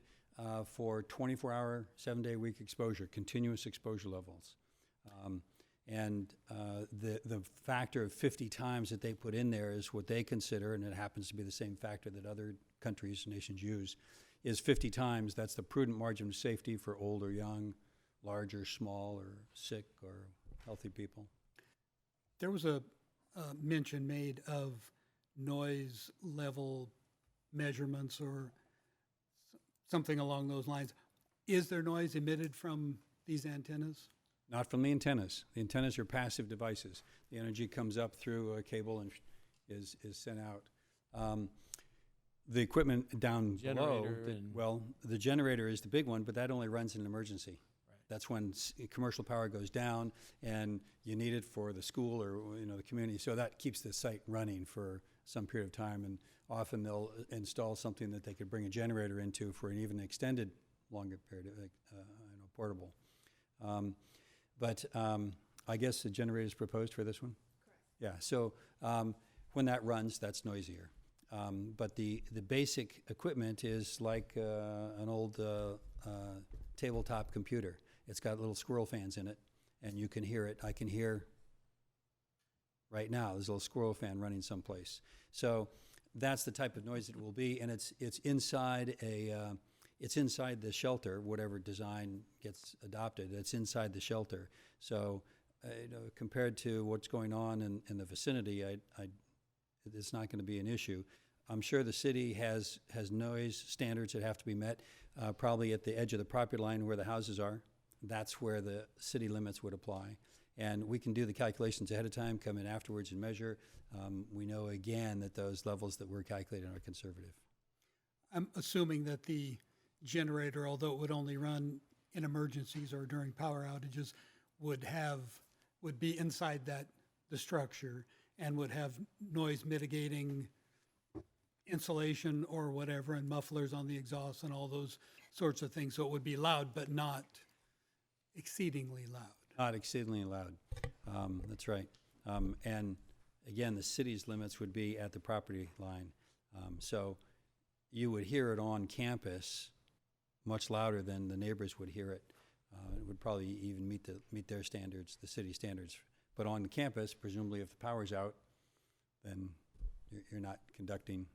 for 24-hour, 7-day-a-week exposure, continuous exposure levels. The factor of 50 times that they put in there is what they consider, and it happens to be the same factor that other countries, nations use, is 50 times. That's the prudent margin of safety for old or young, large or small, or sick or healthy people. There was a mention made of noise level measurements or something along those lines. Is there noise emitted from these antennas? Not from the antennas. The antennas are passive devices. The energy comes up through a cable and is sent out. The equipment down below, the generator is the big one, but that only runs in an emergency. Right. That's when commercial power goes down and you need it for the school or the community. So that keeps the site running for some period of time, and often they'll install something that they could bring a generator into for an even extended longer period, portable. But I guess the generator is proposed for this one? Correct. Yeah, so when that runs, that's noisier. But the basic equipment is like an old tabletop computer. It's got little squirrel fans in it, and you can hear it. I can hear right now, there's a little squirrel fan running someplace. So that's the type of noise it will be, and it's inside it's inside the shelter, whatever design gets adopted. It's inside the shelter. So compared to what's going on in the vicinity, it's not going to be an issue. I'm sure the city has noise standards that have to be met, probably at the edge of the property line where the houses are. That's where the city limits would apply. And we can do the calculations ahead of time, come in afterwards and measure. We know, again, that those levels that we're calculating are conservative. I'm assuming that the generator, although it would only run in emergencies or during power outages, would be inside the structure and would have noise mitigating insulation or whatever, and mufflers on the exhaust and all those sorts of things. So it would be loud, but not exceedingly loud. Not exceedingly loud. That's right. And again, the city's limits would be at the property line. So you would hear it on campus much louder than the neighbors would hear it. It would probably even meet their standards, the city standards. But on the campus, presumably if the power's out, then you're not conducting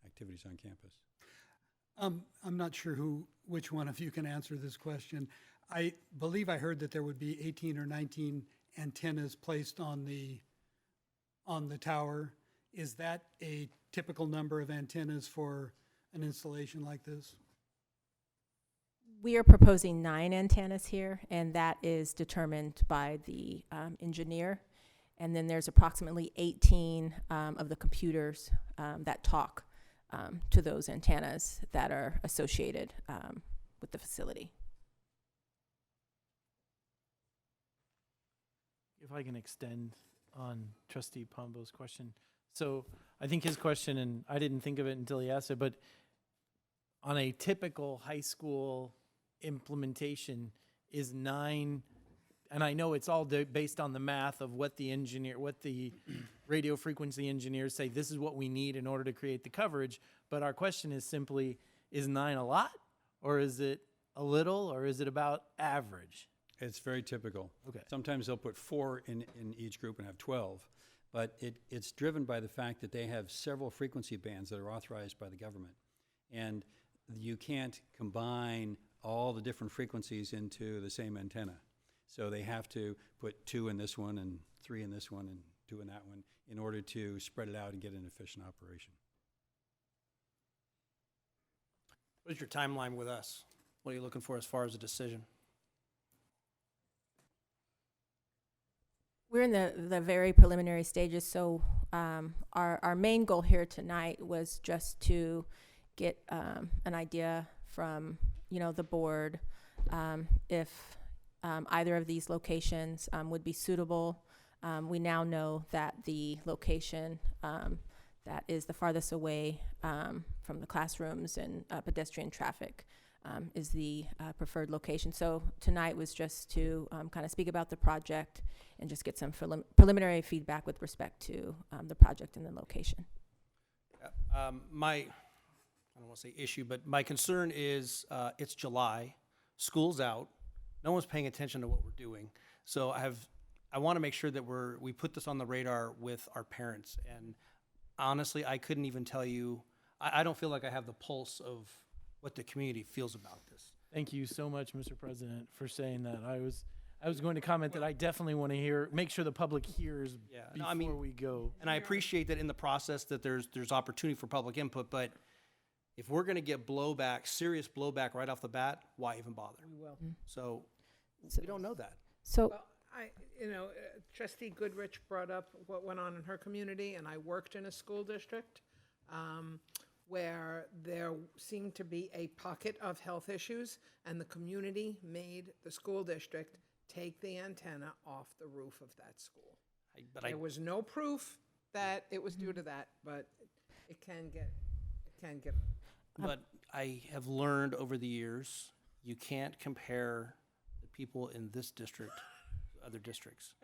activities on campus. I'm not sure which one of you can answer this question. I believe I heard that there would be 18 or 19 antennas placed on the tower. Is that a typical number of antennas for an installation like this? We are proposing 9 antennas here, and that is determined by the engineer. And then there's approximately 18 of the computers that talk to those antennas that are associated with the facility. If I can extend on Trustee Pombo's question. So I think his question, and I didn't think of it until he asked it, but on a typical high school implementation is 9, and I know it's all based on the math of what the radio frequency engineers say, this is what we need in order to create the coverage, but our question is simply, is 9 a lot, or is it a little, or is it about average? It's very typical. Okay. Sometimes they'll put 4 in each group and have 12, but it's driven by the fact that they have several frequency bands that are authorized by the government. And you can't combine all the different frequencies into the same antenna. So they have to put 2 in this one and 3 in this one and 2 in that one in order to spread it out and get an efficient operation. What is your timeline with us? What are you looking for as far as a decision? We're in the very preliminary stages, so our main goal here tonight was just to get an idea from, the board, if either of these locations would be suitable. We now know that the location that is the farthest away from the classrooms and pedestrian traffic is the preferred location. So tonight was just to kind of speak about the project and just get some preliminary feedback with respect to the project and the location. I don't want to say issue, but my concern is it's July, school's out, no one's paying attention to what we're doing. So I want to make sure that we put this on the radar with our parents. And honestly, I couldn't even tell you, I don't feel like I have the pulse of what the community feels about this. Thank you so much, Mr. President, for saying that. I was going to comment that I definitely want to make sure the public hears before we go. And I appreciate that in the process that there's opportunity for public input, but if we're going to get serious blowback right off the bat, why even bother? We will. So we don't know that. So Well, Trustee Goodrich brought up what went on in her community, and I worked in a school district where there seemed to be a pocket of health issues, and the community made the school district take the antenna off the roof of that school. There was no proof that it was due to that, but it can get. But I have learned over the years, you can't compare the people in this district to other districts.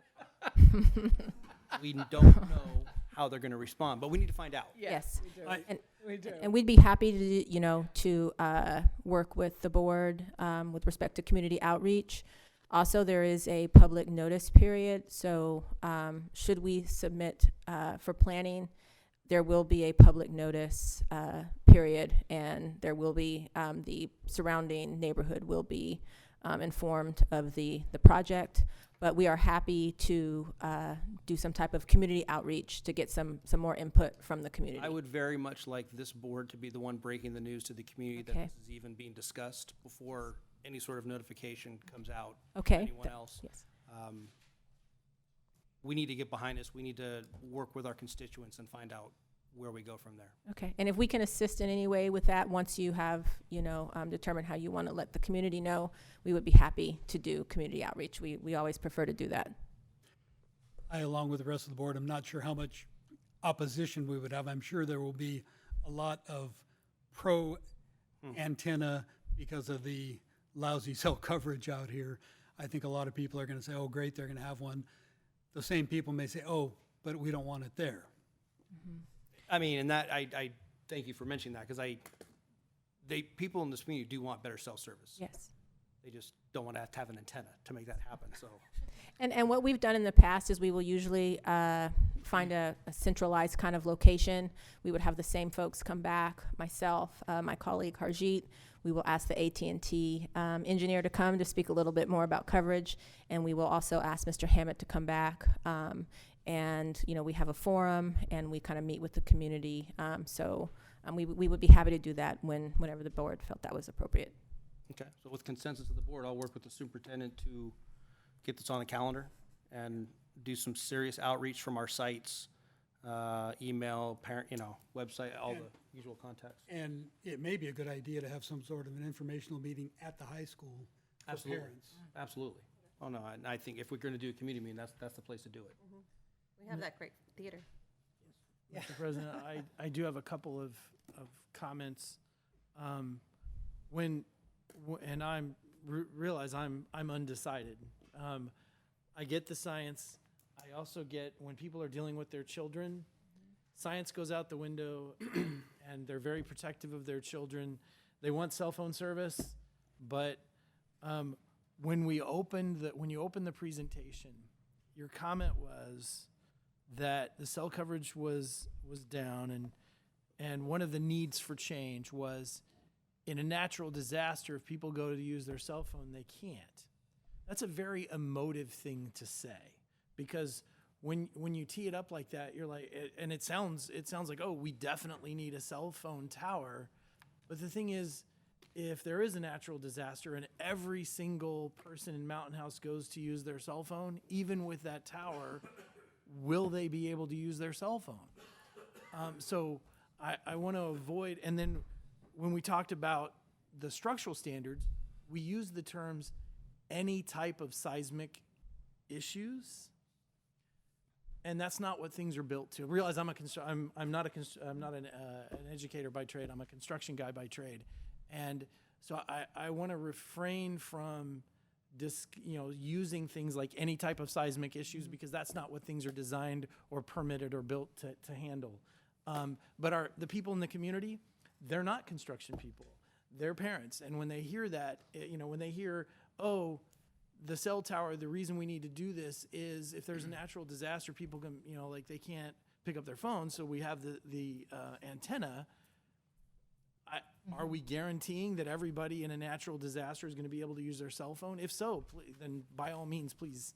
We don't know how they're going to respond, but we need to find out. yes. We do. We do. And we'd be happy to work with the board with respect to community outreach. Also, there is a public notice period, so should we submit for planning, there will be a public notice period, and there will be the surrounding neighborhood will be informed of the project. But we are happy to do some type of community outreach to get some more input from the community. I would very much like this board to be the one breaking the news to the community that Okay. this is even being discussed before any sort of notification comes out to Okay. anyone else. Yes. We need to get behind this. We need to work with our constituents and find out where we go from there. Okay, and if we can assist in any way with that, once you have, determined how you want to let the community know, we would be happy to do community outreach. We always prefer to do that. I, along with the rest of the board, I'm not sure how much opposition we would have. I'm sure there will be a lot of pro antenna because of the lousy cell coverage out here. I think a lot of people are going to say, oh, great, they're going to have one. The same people may say, oh, but we don't want it there. I mean, and that, I thank you for mentioning that, because people in this community do want better cell service. Yes. They just don't want to have an antenna to make that happen, so. And what we've done in the past is we will usually find a centralized kind of location. We would have the same folks come back, myself, my colleague Harjeet. We will ask the AT&T engineer to come to speak a little bit more about coverage, and we will also ask Mr. Hammett to come back. And we have a forum, and we kind of meet with the community. So we would be happy to do that whenever the board felt that was appropriate. Okay, so with consensus of the board, I'll work with the superintendent to get this on the calendar and do some serious outreach from our sites, email, parent, website, all the usual contacts. And it may be a good idea to have some sort of an informational meeting at the high school for Absolutely. parents. Absolutely. Oh, no, I think if we're going to do a community meeting, that's the place to do it. We have that great theater. Mr. President, I do have a couple of comments. and realize I'm undecided. I get the science. I also get when people are dealing with their children, science goes out the window, and they're very protective of their children. They want cell phone service, but when you opened the presentation, your comment was that the cell coverage was down, and one of the needs for change was in a natural disaster, if people go to use their cell phone, they can't. That's a very emotive thing to say, because when you tee it up like that, you're like, and it sounds like, oh, we definitely need a cell phone tower. But the thing is, if there is a natural disaster and every single person in Mountain House goes to use their cell phone, even with that tower, will they be able to use their cell phone? So I want to avoid, and then when we talked about the structural standards, we used the terms any type of seismic issues, and that's not what things are built to. Realize I'm not an educator by trade. I'm a construction guy by trade, and so I want to refrain from using things like any type of seismic issues, because that's not what things are designed or permitted or built to handle. But the people in the community, they're not construction people. They're parents, and when they hear that, when they hear, oh, the cell tower, the reason we need to do this is if there's a natural disaster, people can, they can't pick up their phone, so we have the antenna. Are we guaranteeing that everybody in a natural disaster is going to be able to use their cell phone? If so, then by all means, please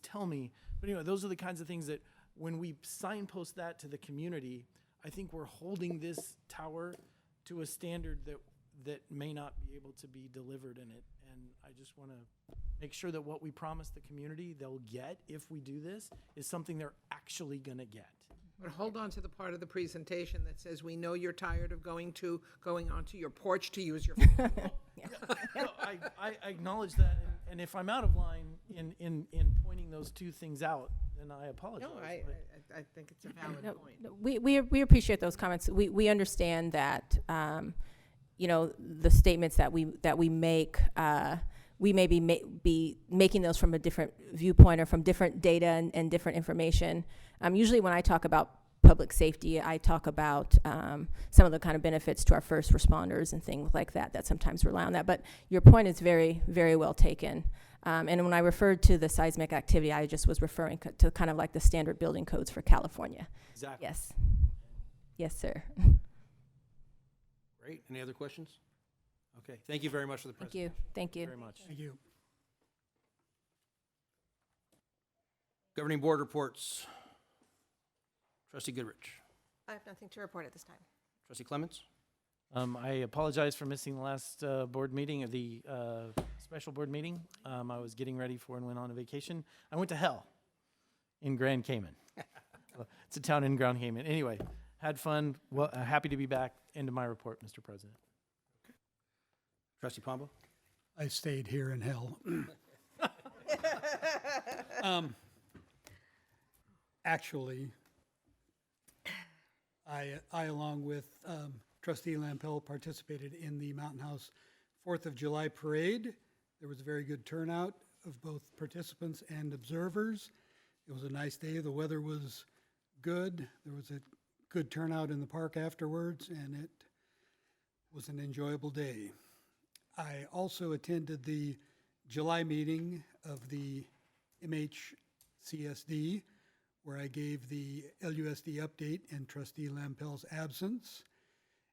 tell me. But those are the kinds of things that when we signpost that to the community, I think we're holding this tower to a standard that may not be able to be delivered in it. And I just want to make sure that what we promise the community they'll get if we do this is something they're actually going to get. But hold on to the part of the presentation that says, we know you're tired of going onto your porch to use your phone. No, I acknowledge that, and if I'm out of line in pointing those two things out, then I apologize. No, I think it's a valid point. We appreciate those comments. We understand that, the statements that we make, we may be making those from a different viewpoint or from different data and different information. Usually when I talk about public safety, I talk about some of the kind of benefits to our first responders and things like that sometimes rely on that. But your point is very, very well taken. And when I referred to the seismic activity, I just was referring to kind of like the standard building codes for California. Exactly. Yes. Yes, sir. Great. Any other questions? Okay. Thank you very much for the presentation. Thank you. Very much. Thank you. Governing board reports. Trustee Goodrich. I have nothing to report at this time. Trustee Clements. I apologize for missing the last board meeting of the special board meeting. I was getting ready for and went on a vacation. I went to hell in Grand Cayman. It's a town in Grand Cayman. Anyway, had fun. Well, happy to be back. End of my report, Mr. President. Trustee Pombo. I stayed here in hell. Actually, I along with Trustee Lampel, participated in the Mountain House 4th of July parade. There was a very good turnout of both participants and observers. It was a nice day. The weather was good. There was a good turnout in the park afterwards, and it was an enjoyable day. I also attended the July meeting of the MHCSD, where I gave the LUSD update in Trustee Lampel's absence.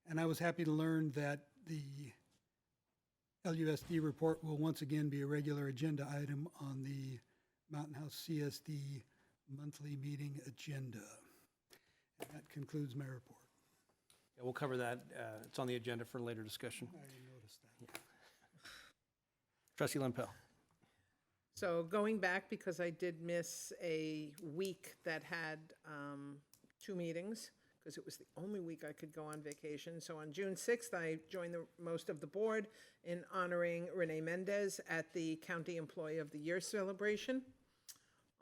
And I was happy to learn that the LUSD report will once again be a regular agenda item on the Mountain House CSD monthly meeting agenda. And that concludes my report. Yeah, we'll cover that. It's on the agenda for later discussion. I noticed that. Yeah. Trustee Lampel. So going back, because I did miss a week that had 2 meetings, because it was the only week I could go on vacation. So on June 6th, I joined most of the board in honoring Renee Mendez at the County Employee of the Year celebration.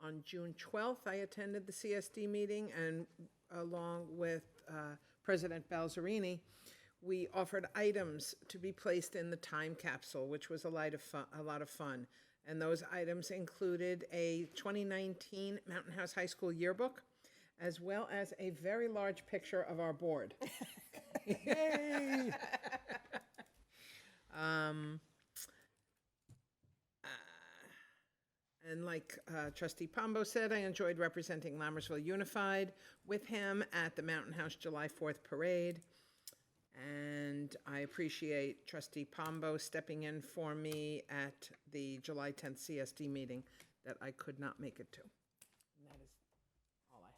On June 12th, I attended the CSD meeting, and along with President Balzerini, we offered items to be placed in the time capsule, which was a lot of fun. And those items included a 2019 Mountain House High School yearbook, as well as a very large picture of our board. Yay! And like Trustee Pombo said, I enjoyed representing Lammersville Unified with him at the Mountain House July 4th Parade. And I appreciate Trustee Pombo stepping in for me at the July 10th CSD meeting that I could not make it to. And that is all I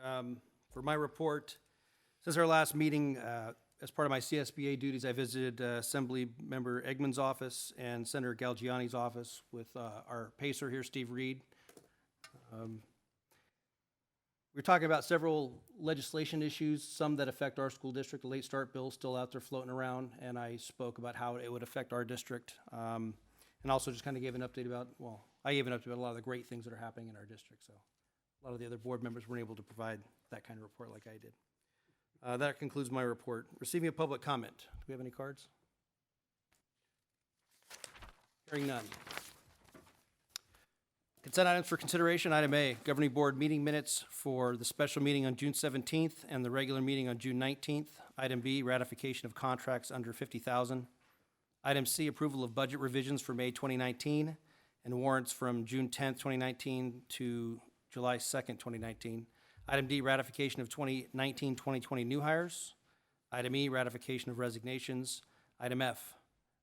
have. Okay. For my report, since our last meeting, as part of my CSBA duties, I visited Assembly Member Eggman's office and Senator Galgiani's office with our pacer here, Steve Reed. We're talking about several legislation issues, some that affect our school district. The late start bill is still out there floating around, and I spoke about how it would affect our district. And also just kind of gave an update about, well, I gave an update about a lot of the great things that are happening in our district. So a lot of the other board members weren't able to provide that kind of report like I did. That concludes my report. Receiving a public comment. Do we have any cards? Hearing none. Consent items for consideration. Item A, Governing Board meeting minutes for the special meeting on June 17th and the regular meeting on June 19th. Item B, ratification of contracts under $50,000. Item C, approval of budget revisions for May 2019 and warrants from June 10th, 2019 to July 2nd, 2019. Item D, ratification of 2019-2020 new hires. Item E, ratification of resignations. Item F,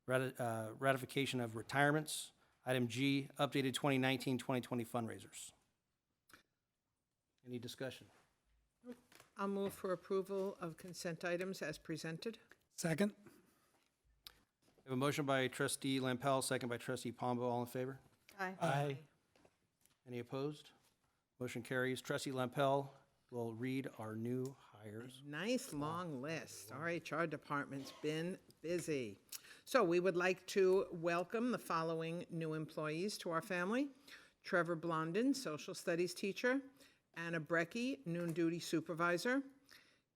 ratification of retirements. Item G, updated 2019-2020 fundraisers. Any discussion? I'll move for approval of consent items as presented. Second? We have a motion by Trustee Lampel, second by Trustee Pombo. All in favor? Aye. Aye. Any opposed? Motion carries. Trustee Lampel will read our new hires. Nice long list. Our HR department's been busy. So we would like to welcome the following new employees to our family. Trevor Blondin, social studies teacher. Anna Brecky, noon duty supervisor.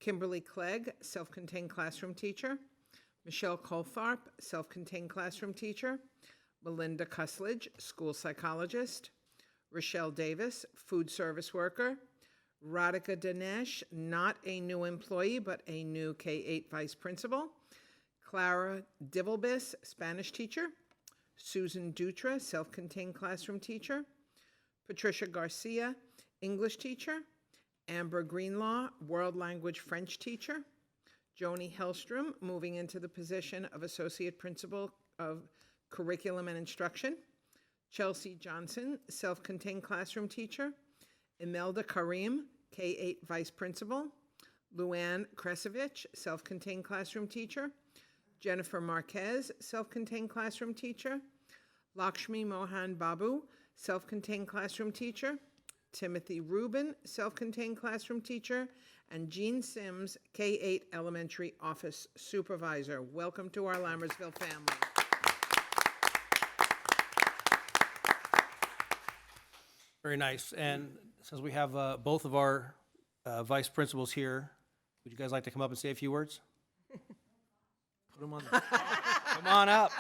Kimberly Clegg, self-contained classroom teacher. Michelle Coltharp, self-contained classroom teacher. Melinda Cusledge, school psychologist. Rochelle Davis, food service worker. Radhika Dinesh, not a new employee, but a new K-8 vice principal. Clara Divelbis, Spanish teacher. Susan Dutra, self-contained classroom teacher. Patricia Garcia, English teacher. Amber Greenlaw, world language French teacher. Joni Hellstrom, moving into the position of associate principal of curriculum and instruction. Chelsea Johnson, self-contained classroom teacher. Imelda Karim, K-8 vice principal. Luann Kresovich, self-contained classroom teacher. Jennifer Marquez, self-contained classroom teacher. Lakshmi Mohan Babu, self-contained classroom teacher. Timothy Rubin, self-contained classroom teacher. And Jean Sims, K-8 elementary office supervisor. Welcome to our Lammersville family. Very nice. And since we have both of our vice principals here, would you guys like to come up and say a few words? Put them on the Come on up.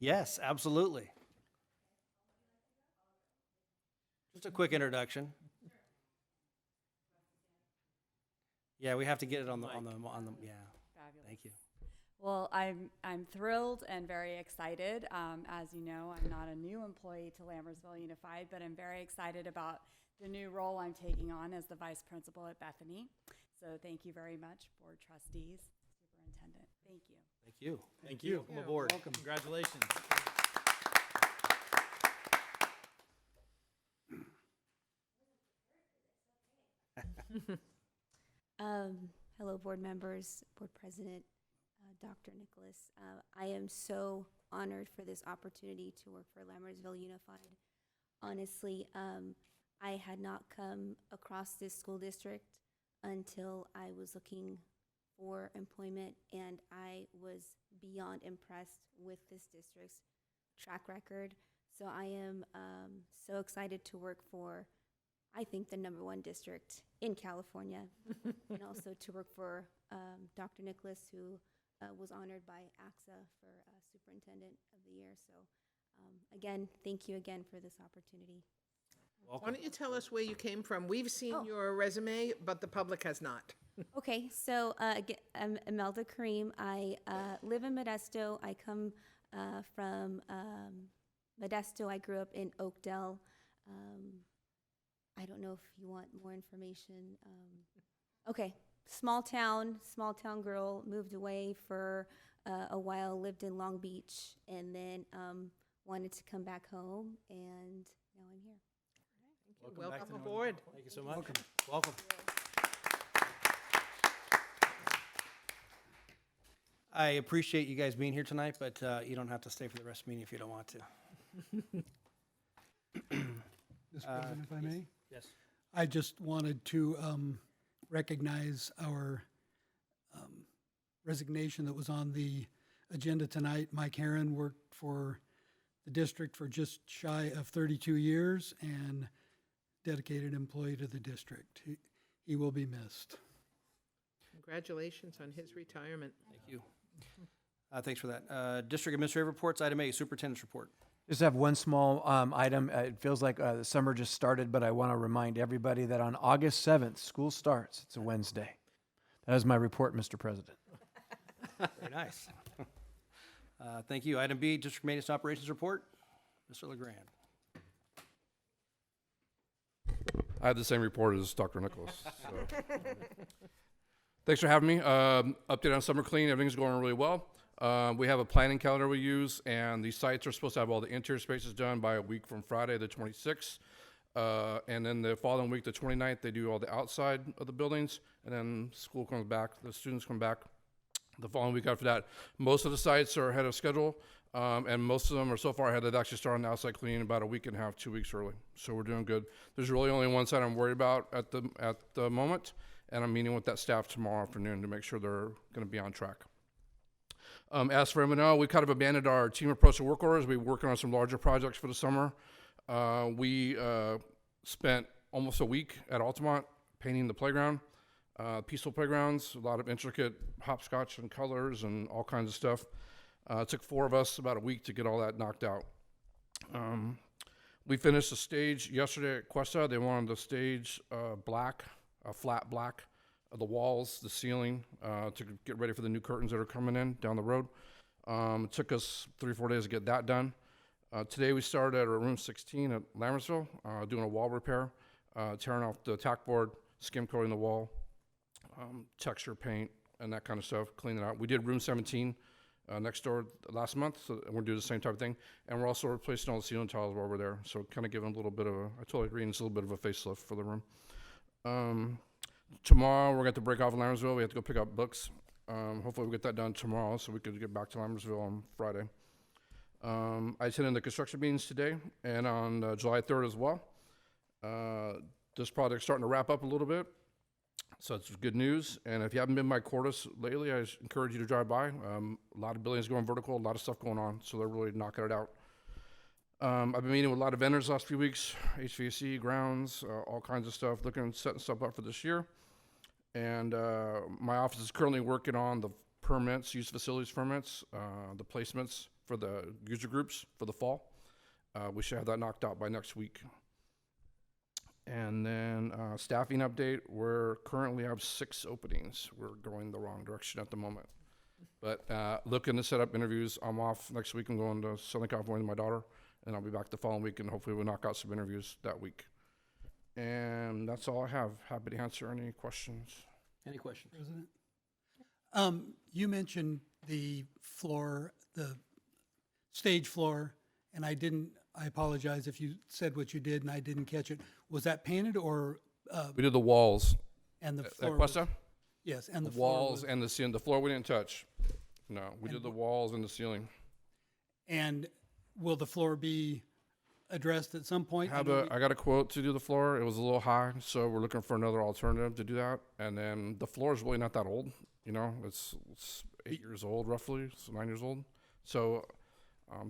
Yes, absolutely. Just a quick introduction. Yeah, we have to get it on the, yeah. Fabulous. Thank you. Well, I'm thrilled and very excited. As you know, I'm not a new employee to Lammersville Unified, but I'm very excited about the new role I'm taking on as the vice principal at Bethany. So thank you very much, board trustees, superintendent. Thank you. Thank you. Thank you. Welcome aboard. Welcome. Congratulations. Hello, board members, board president, Dr. Nicholas. I am so honored for this opportunity to work for Lammersville Unified. Honestly, I had not come across this school district until I was looking for employment, and I was beyond impressed with this district's track record. So I am so excited to work for I think, the #1 district in California, and also to work for Dr. Nicholas, who was honored by AXA for Superintendent of the Year. So again, thank you again for this opportunity. Why don't you tell us where you came from? We've seen Oh. your resume, but the public has not. Okay, so I'm Imelda Kareem. I live in Modesto. I come from Modesto. I grew up in Oakdale. I don't know if you want more information. Okay, small town girl, moved away for a while, lived in Long Beach, and then wanted to come back home, and now I'm here. Welcome aboard. Thank you so much. Welcome. I appreciate you guys being here tonight, but you don't have to stay for the rest of the meeting if you don't want to. Mr. President, if I may? Yes. I just wanted to recognize our resignation that was on the agenda tonight. Mike Herron worked for the district for just shy of 32 years and dedicated employee to the district. He will be missed. Congratulations on his retirement. Thank you. Thanks for that. District Administrative Reports, item A, Superintendent's Report. Just have one small item. It feels like the summer just started, but I want to remind everybody that on August 7th, school starts. It's a Wednesday. That is my report, Mr. President. Very nice. Thank you. Item B, District Maintenance Operations Report. Mr. LeGrand. I have the same report as Dr. Nicholas. So. Thanks for having me. Update on summer clean. Everything's going really well. We have a planning calendar we use, and the sites are supposed to have all the interior spaces done by a week from Friday, the 26th. And then the following week, the 29th, they do all the outside of the buildings, and then school comes back, the students come back the following week after that. Most of the sites are ahead of schedule, and most of them are so far ahead that they actually start on the outside cleaning about a week and a half, 2 weeks early. So we're doing good. There's really only one site I'm worried about at the moment, and I'm meeting with that staff tomorrow afternoon to make sure they're going to be on track. As for M&O, we kind of abandoned our team approach to work orders. We're working on some larger projects for the summer. We spent almost a week at Altamont painting the playground, peaceful playgrounds, a lot of intricate hopscotch and colors and all kinds of stuff. It took 4 of us about a week to get all that knocked out. We finished the stage yesterday at Cuesta. They wanted the stage black, a flat black. The walls, the ceiling, to get ready for the new curtains that are coming in down the road. It took us 3 or 4 days to get that done. Today we started at room 16 at Lammersville, doing a wall repair, tearing off the tack board, skim coating the wall, texture paint, and that kind of stuff, cleaning it out. We did room 17 next door last month, so we're doing the same type of thing. And we're also replacing all the ceiling tiles while we're there, so kind of giving a little bit of I totally agree, it's a little bit of a facelift for the room. Tomorrow, we're going to break off in Lammersville. We have to go pick up books. Hopefully, we'll get that done tomorrow so we can get back to Lammersville on Friday. I attended the construction meetings today and on July 3rd as well. This project's starting to wrap up a little bit, so it's good news. And if you haven't been by Cordis lately, I encourage you to drive by. A lot of buildings going vertical, a lot of stuff going on, so they're really knocking it out. I've been meeting with a lot of vendors the last few weeks, HVAC, grounds, all kinds of stuff, setting stuff up for this year. And my office is currently working on the permits, use facilities permits, the placements for the user groups for the fall. We should have that knocked out by next week. And then staffing update, we currently have 6 openings. We're going the wrong direction at the moment. But looking to set up interviews. I'm off next week. I'm going to Southern California with my daughter, and I'll be back the following week, and hopefully we'll knock out some interviews that week. And that's all I have. Happy to answer any questions. Any questions? President? You mentioned the floor, the stage floor, and I apologize if you said what you did and I didn't catch it. Was that painted or? We did the walls. And the At floor? Cuesta? Yes, and the walls and the ceiling. The floor we didn't touch. No, we did the walls and the ceiling. And will the floor be addressed at some point? I got a quote to do the floor. It was a little high, so we're looking for another alternative to do that. And then the floor is really not that old. You know, it's 8 years old roughly, so 9 years old. So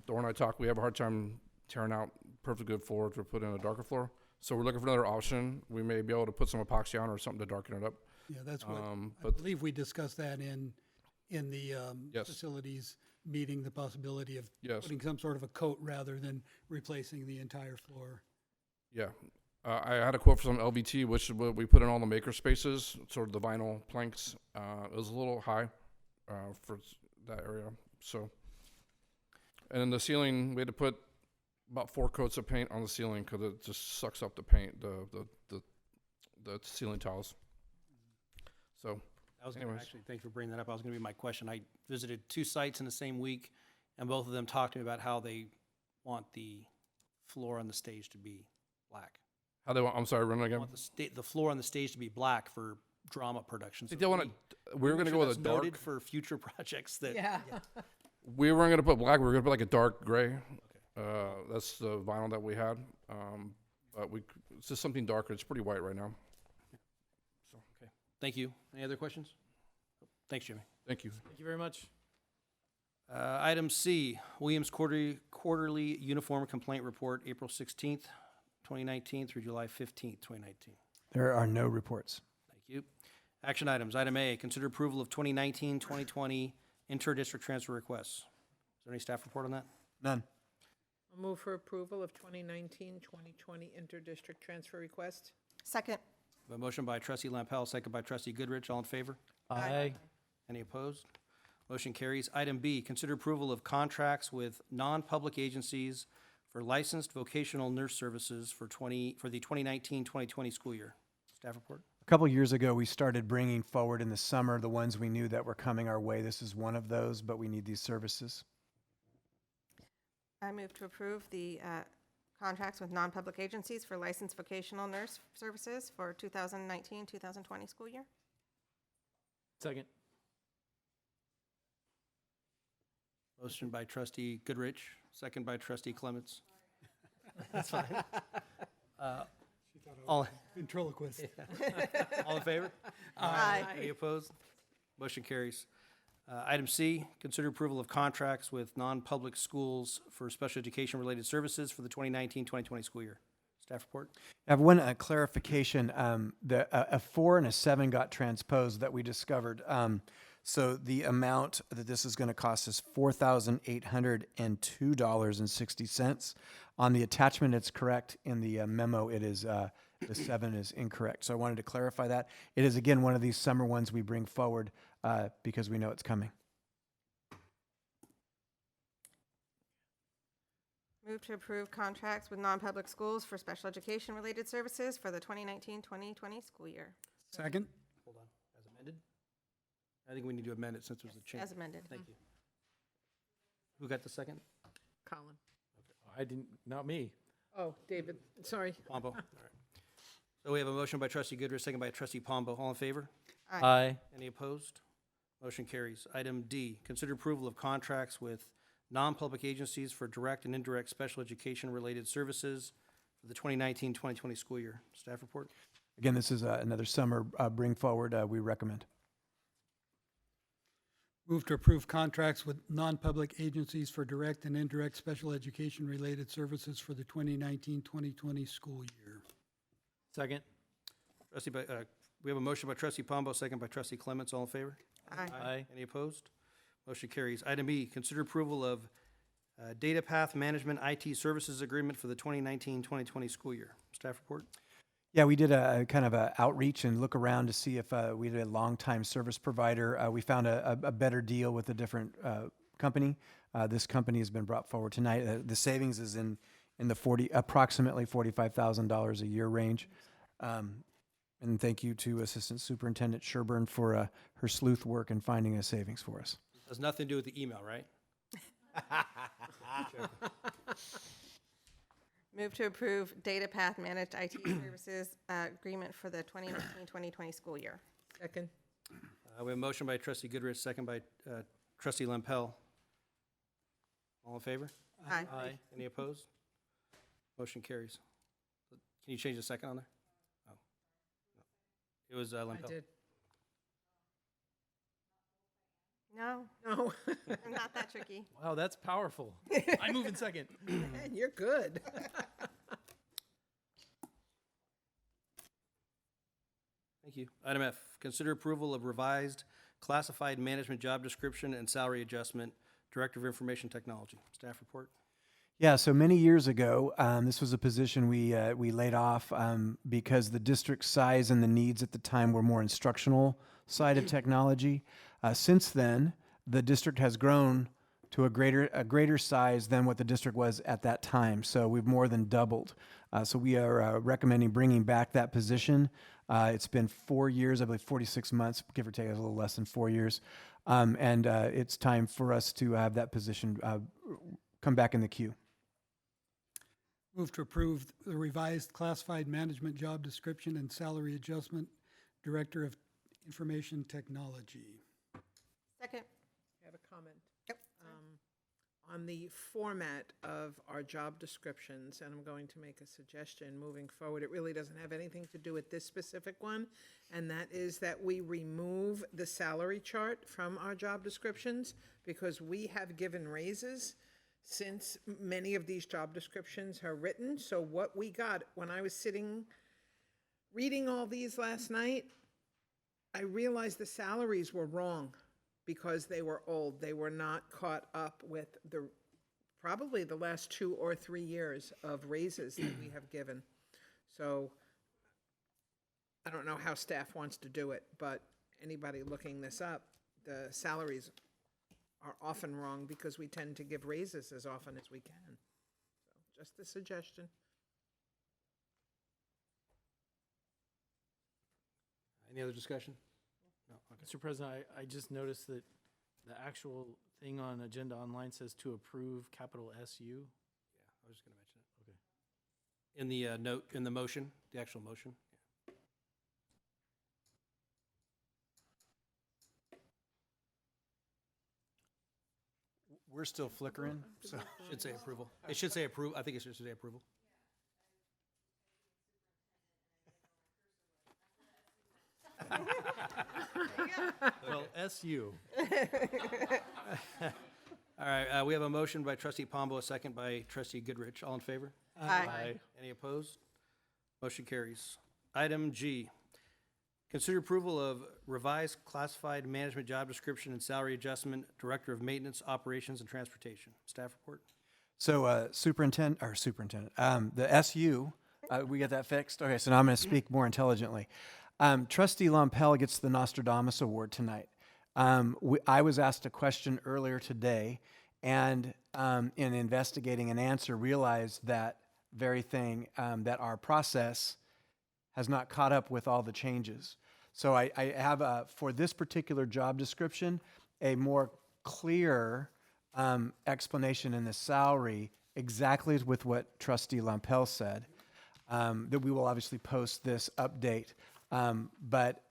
Thor and I talked. We have a hard time tearing out perfectly good floor to put in a darker floor. So we're looking for another option. We may be able to put some epoxy on or something to darken it up. Yeah, that's what, I but- believe we discussed that in the Yes. facilities meeting, the possibility of Yes. putting some sort of a coat rather than replacing the entire floor. Yeah. I had a quote for some LVT, which is what we put in all the maker spaces, sort of the vinyl planks. It was a little high for that area. So, and then the ceiling, we had to put about 4 coats of paint on the ceiling because it just sucks up the paint, the ceiling tiles. So, I was going to Anyways. actually, thanks for bringing that up. I was going to be my question. I visited 2 sites in the same week, and both of them talked to me about how they want the floor on the stage to be black. how they want? I'm sorry, run it They again. want the floor on the stage to be black for drama productions. I think they want to. We were going to go with a dark. noted for future projects that. Yeah. We weren't going to put black. We were going to put like a dark gray. That's the vinyl that we had. But it's just something darker. It's pretty white right now. Okay. Thank you. Any other questions? Thanks, Jimmy. Thank you. Thank you very much. Item C, Williams Quarterly Uniform Complaint Report, April 16th, 2019 through July 15th, 2019. There are no reports. Thank you. Action items. Item A, consider approval of 2019-2020 inter-district transfer requests. Is there any staff report on that? None. I'll move for approval of 2019-2020 interdistrict transfer request. Second. A motion by trustee Lampel, second by trustee Goodrich. All in favor? Aye. Any opposed? Motion carries. Item B, consider approval of contracts with non-public agencies for licensed vocational nurse services for the 2019-2020 school year. Staff report? A couple years ago, we started bringing forward in the summer the ones we knew that were coming our way. This is one of those, but we need these services. I move to approve the contracts with non-public agencies for licensed vocational nurse services for 2019-2020 school year. Second. Motion by trustee Goodrich, second by trustee Clements. That's fine. All Ventriloquist. all in favor? Aye. Any opposed? Motion carries. Item C, consider approval of contracts with non-public schools for special education-related services for the 2019-2020 school year. Staff report? I have one clarification. A 4 and a 7 got transposed that we discovered. So the amount that this is going to cost is $4,802.60. On the attachment, it's correct. In the memo, it is the 7 is incorrect. So I wanted to clarify that. It is, again, one of these summer ones we bring forward because we know it's coming. Move to approve contracts with non-public schools for special education-related services for the 2019-2020 school year. Second? Hold on. As amended? I think we need to amend it since it was a change. As amended. Thank you. Who got the second? Colin. I didn't, not me. Oh, David, sorry. Pombo. All right. So we have a motion by trustee Goodrich, second by trustee Pombo. All in favor? Aye. Any opposed? Motion carries. Item D, consider approval of contracts with non-public agencies for direct and indirect special education-related services for the 2019-2020 school year. Staff report? Again, this is another summer bring forward we recommend. Move to approve contracts with non-public agencies for direct and indirect special education-related services for the 2019-2020 school year. Second. We have a motion by trustee Pombo, second by trustee Clements. All in favor? Aye. Aye. Any opposed? Motion carries. Item E, consider approval of Data Path Management IT Services Agreement for the 2019-2020 school year. Staff report? Yeah, we did a kind of a outreach and look around to see if we had a longtime service provider. We found a better deal with a different company. This company has been brought forward tonight. The savings is in the approximately $45,000 a year range. And thank you to Assistant Superintendent Sherburne for her sleuth work in finding a savings for us. Has nothing to do with the email, right? Move to approve Data Path Managed IT Services Agreement for the 2019-2020 school year. Second. We have a motion by trustee Goodrich, second by trustee Lampel. All in favor? Aye. Any opposed? Motion carries. Can you change the second on there? Oh. No. It was Lampel. I did. No, No, I'm not that tricky. Wow, that's powerful. I move in second. man, you're good. Thank you. Item F, consider approval of revised classified management job description and salary adjustment, Director of Information Technology. Staff report. Yeah, so many years ago, this was a position we laid off because the district size and the needs at the time were more instructional side of technology. Since then, the district has grown to a greater size than what the district was at that time. So we've more than doubled. So we are recommending bringing back that position. It's been 4 years, I believe 46 months, give or take, a little less than 4 years. And it's time for us to have that position come back in the queue. Move to approve the revised classified management job description and salary adjustment, Director of Information Technology. Second. I have a comment. Yep. On the format of our job descriptions, and I'm going to make a suggestion moving forward. It really doesn't have anything to do with this specific one, and that is that we remove the salary chart from our job descriptions because we have given raises since many of these job descriptions are written. So what we got, when I was sitting reading all these last night, I realized the salaries were wrong because they were old. They were not caught up with probably the last 2 or 3 years of raises that we have given. So I don't know how staff wants to do it, but anybody looking this up, the salaries are often wrong because we tend to give raises as often as we can. So just a suggestion. Any other discussion? No, okay. Mr. President, I just noticed that the actual thing on agenda online says to approve capital SU. Yeah, I was just gonna mention it. Okay. In the note, in the motion, the actual motion. Yeah. We're still flickering. So, should say approval. It should say approve, I think it should say approval. Well, SU. All right, we have a motion by trustee Pombo, a second by trustee Goodrich. All in favor? Aye. Any opposed? Motion carries. Item G, consider approval of revised classified management job description and salary adjustment, Director of Maintenance, Operations, and Transportation. Staff report? So superintendent, the SU, we got that fixed? Okay, so now I'm going to speak more intelligently. Trustee Lompel gets the Nostradamus Award tonight. I was asked a question earlier today, and in investigating an answer, realized that very thing, that our process has not caught up with all the changes. So I have, for this particular job description, a more clear explanation in the salary, exactly with what Trustee Lompel said, that we will obviously post this update. But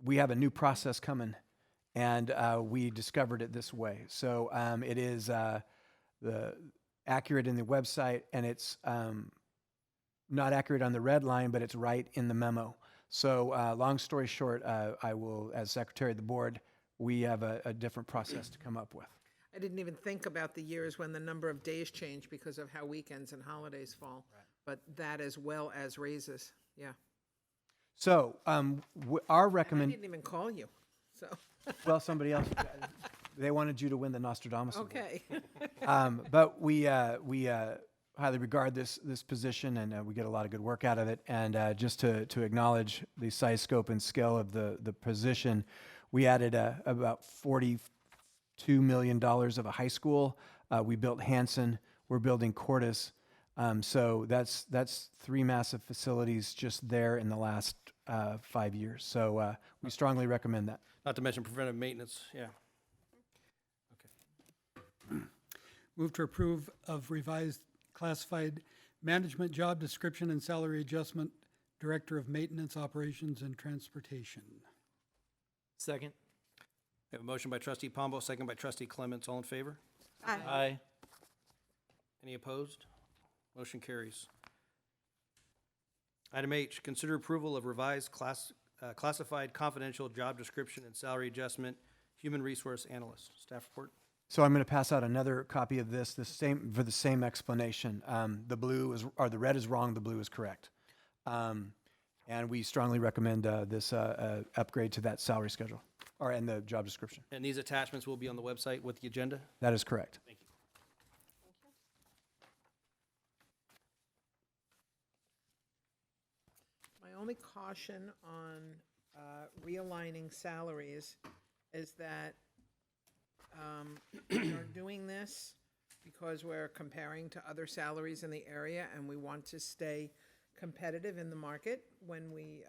we have a new process coming, and we discovered it this way. So it is accurate in the website, and it's not accurate on the red line, but it's right in the memo. So long story short, I will, as Secretary of the Board, we have a different process to come up with. I didn't even think about the years when the number of days change because of how weekends and holidays fall. Right. But that as well as raises, yeah. So our I recommendation. didn't even call you, so. Well, somebody else. They wanted you to win the Nostradamus Award. Okay. But we highly regard this position, and we get a lot of good work out of it. And just to acknowledge the size, scope, and scale of the position, we added about $42 million of a high school. We built Hanson. We're building Cordis. So that's 3 massive facilities just there in the last 5 years. So we strongly recommend that. Not to mention preventive maintenance, yeah. Okay. Move to approve of revised classified management job description and salary adjustment, Director of Maintenance, Operations, and Transportation. Second. We have a motion by trustee Pombo, second by trustee Clements. All in favor? Aye. Aye. Any opposed? Motion carries. Item H, consider approval of revised classified confidential job description and salary adjustment, human resource analyst. Staff report? So I'm going to pass out another copy of this, for the same explanation. The blue is, or the red is wrong, the blue is correct. And we strongly recommend this upgrade to that salary schedule, and the job description. And these attachments will be on the website with the agenda? That is correct. Thank you. My only caution on realigning salaries is that we are doing this because we're comparing to other salaries in the area, and we want to stay competitive in the market when we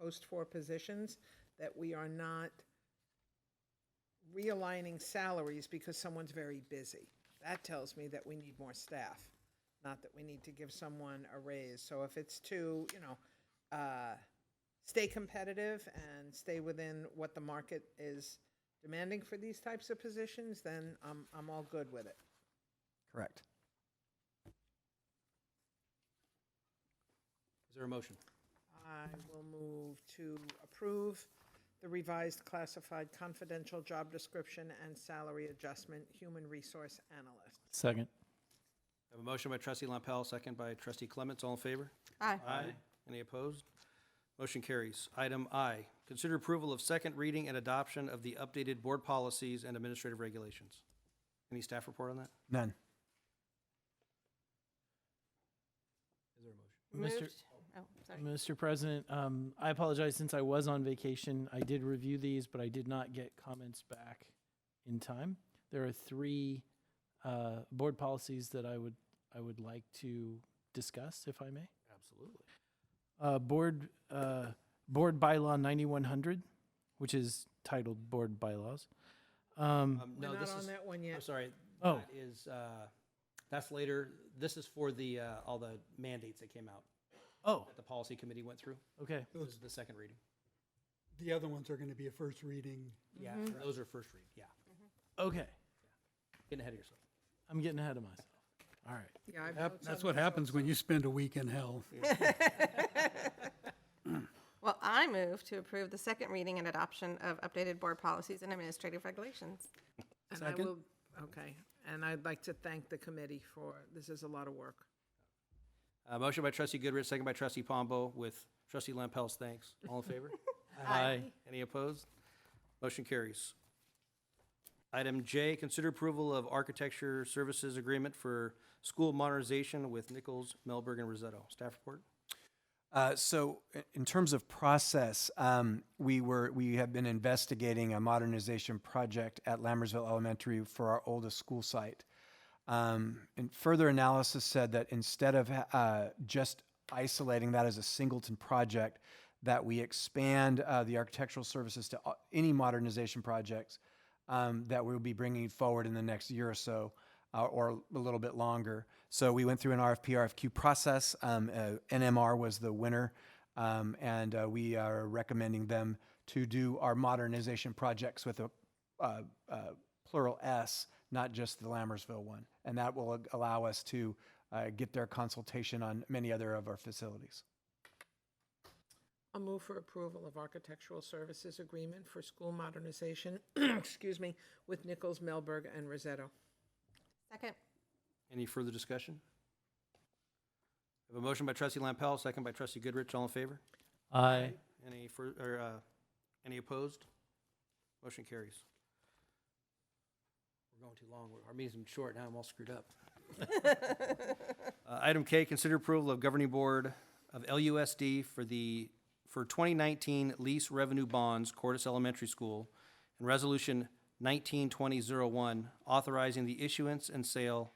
post for positions, that we are not realigning salaries because someone's very busy. That tells me that we need more staff, not that we need to give someone a raise. So if it's to, stay competitive and stay within what the market is demanding for these types of positions, then I'm all good with it. Correct. Is there a motion? I will move to approve the revised classified confidential job description and salary adjustment, human resource analyst. Second. I have a motion by trustee Lampel, second by trustee Clements. All in favor? Aye. Any opposed? Motion carries. Item I, consider approval of second reading and adoption of the updated board policies and administrative regulations. Any staff report on that? None. Is there a motion? Mr. Moved. Oh, sorry. Mr. President, I apologize, since I was on vacation, I did review these, but I did not get comments back in time. There are 3 board policies that I would like to discuss, if I may. Absolutely. Board bylaw 9100, which is titled Board Bylaws. We're No, not this on is, that one yet. I'm sorry. Oh. That is, that's later. This is for the, all the mandates that came out Oh, that the policy committee went through. okay. This is the second reading. The other ones are going to be a first reading. Yeah, those are first read, yeah. Okay. Getting ahead of yourself. I'm getting ahead of myself. All right. Yeah, I've notes That's on what this happens also. when you spend a week in hell. Well, I move to approve the second reading and adoption of updated board policies and administrative regulations. And Second. Okay, and I'd like to thank the committee for, this is a lot of work. Motion by trustee Goodrich, second by trustee Pombo, with trustee Lampel's thanks. All in favor? Aye. Any opposed? Motion carries. Item J, consider approval of architecture services agreement for school modernization with Nichols, Melberg, and Rosetto. Staff report? So in terms of process, we have been investigating a modernization project at Lammersville Elementary for our oldest school site. And further analysis said that instead of just isolating that as a singleton project, that we expand the architectural services to any modernization projects that we'll be bringing forward in the next year or so, or a little bit longer. So we went through an RFQ process. NMR was the winner, and we are recommending them to do our modernization projects with a plural S, not just the Lammersville one. And that will allow us to get their consultation on many other of our facilities. I'll move for approval of architectural services agreement for school modernization, excuse me, with Nichols, Melberg, and Rosetto. Second. Any further discussion? I have a motion by trustee Lampel, second by trustee Goodrich. All in favor? Aye. Any opposed? Motion carries. We're going too long. Our meeting's been short. Now I'm all screwed up. Item K, consider approval of governing board of LUSD for 2019 lease revenue bonds, Cordis Elementary School, and resolution 192001, authorizing the issuance and sale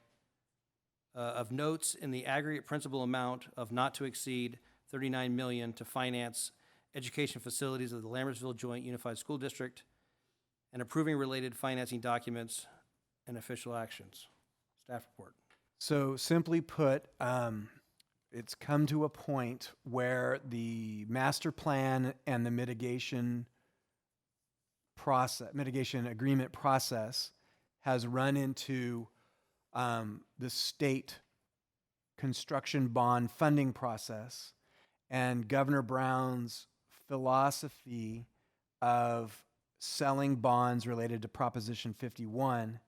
of notes in the aggregate principal amount of not to exceed $39 million to finance education facilities of the Lammersville Joint Unified School District, and approving related financing documents and official actions. Staff report. So simply put, it's come to a point where the master plan and the mitigation agreement process has run into the state construction bond funding process, and Governor Brown's philosophy of selling bonds related to Proposition 51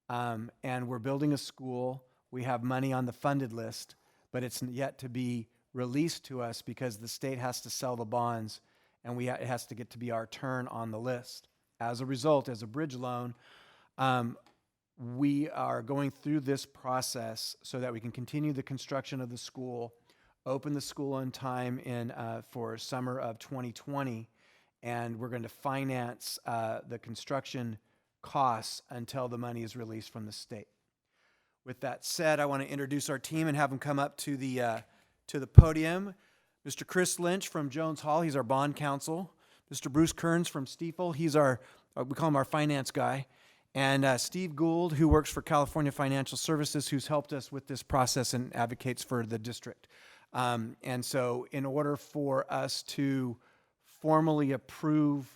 and we're building a school. We have money on the funded list, but it's yet to be released to us because the state has to sell the bonds, and it has to get to be our turn on the list. As a result, as a bridge loan, we are going through this process so that we can continue the construction of the school, open the school on time for summer of 2020, and we're going to finance the construction costs until the money is released from the state. With that said, I want to introduce our team and have them come up to the podium. Mr. Chris Lynch from Jones Hall, he's our bond counsel. Mr. Bruce Kearns from Stiefel, he's we call him our finance guy. And Steve Gould, who works for California Financial Services, who's helped us with this process and advocates for the district. And so in order for us to formally approve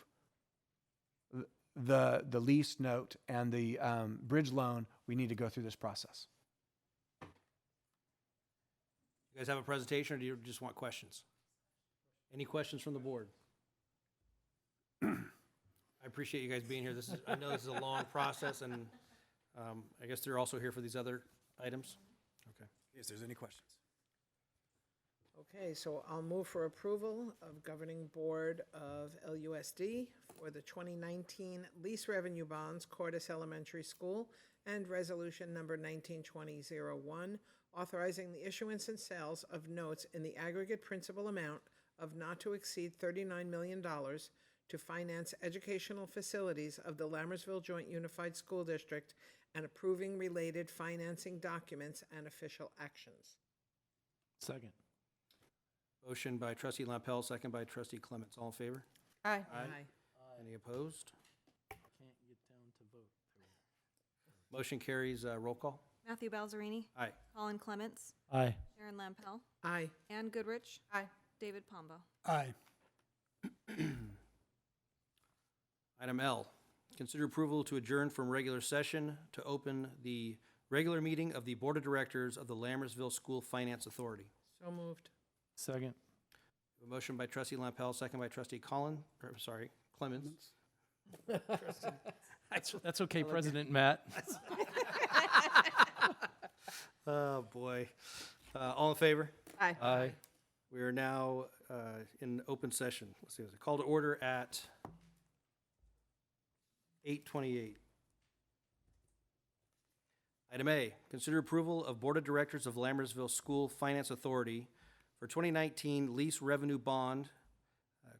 the lease note and the bridge loan, we need to go through this process. You guys have a presentation, or do you just want questions? Any questions from the board? I appreciate you guys being here. I know this is a long process, and I guess they're also here for these other items. Okay. If there's any questions. Okay, so I'll move for approval of Governing Board of LUSD for the 2019 lease revenue bonds, Cordis Elementary School, and Resolution Number 1920-01, authorizing the issuance and sales of notes in the aggregate principal amount of not to exceed $39 million to finance educational facilities of the Lammersville Joint Unified School District and approving related financing documents and official actions. Second. Motion by trustee Lampel, second by trustee Clements. All in favor? Aye. Any opposed? Can't get down to vote. Motion carries. Roll call. Matthew Balzerini. Aye. Colin Clements. Aye. Sharon Lampel. Aye. Ann Goodrich. Aye. David Pombo. Aye. Item L, consider approval to adjourn from regular session to open the regular meeting of the Board of Directors of the Lammersville School Finance Authority. So moved. Second. A motion by trustee Lampel, second by trustee Clements. That's okay, President Matt. Oh, boy. All in favor? Aye. Aye. We are now in open session. Let's see, call to order at 8:28. Item A, consider approval of Board of Directors of Lammersville School Finance Authority for 2019 lease revenue bond,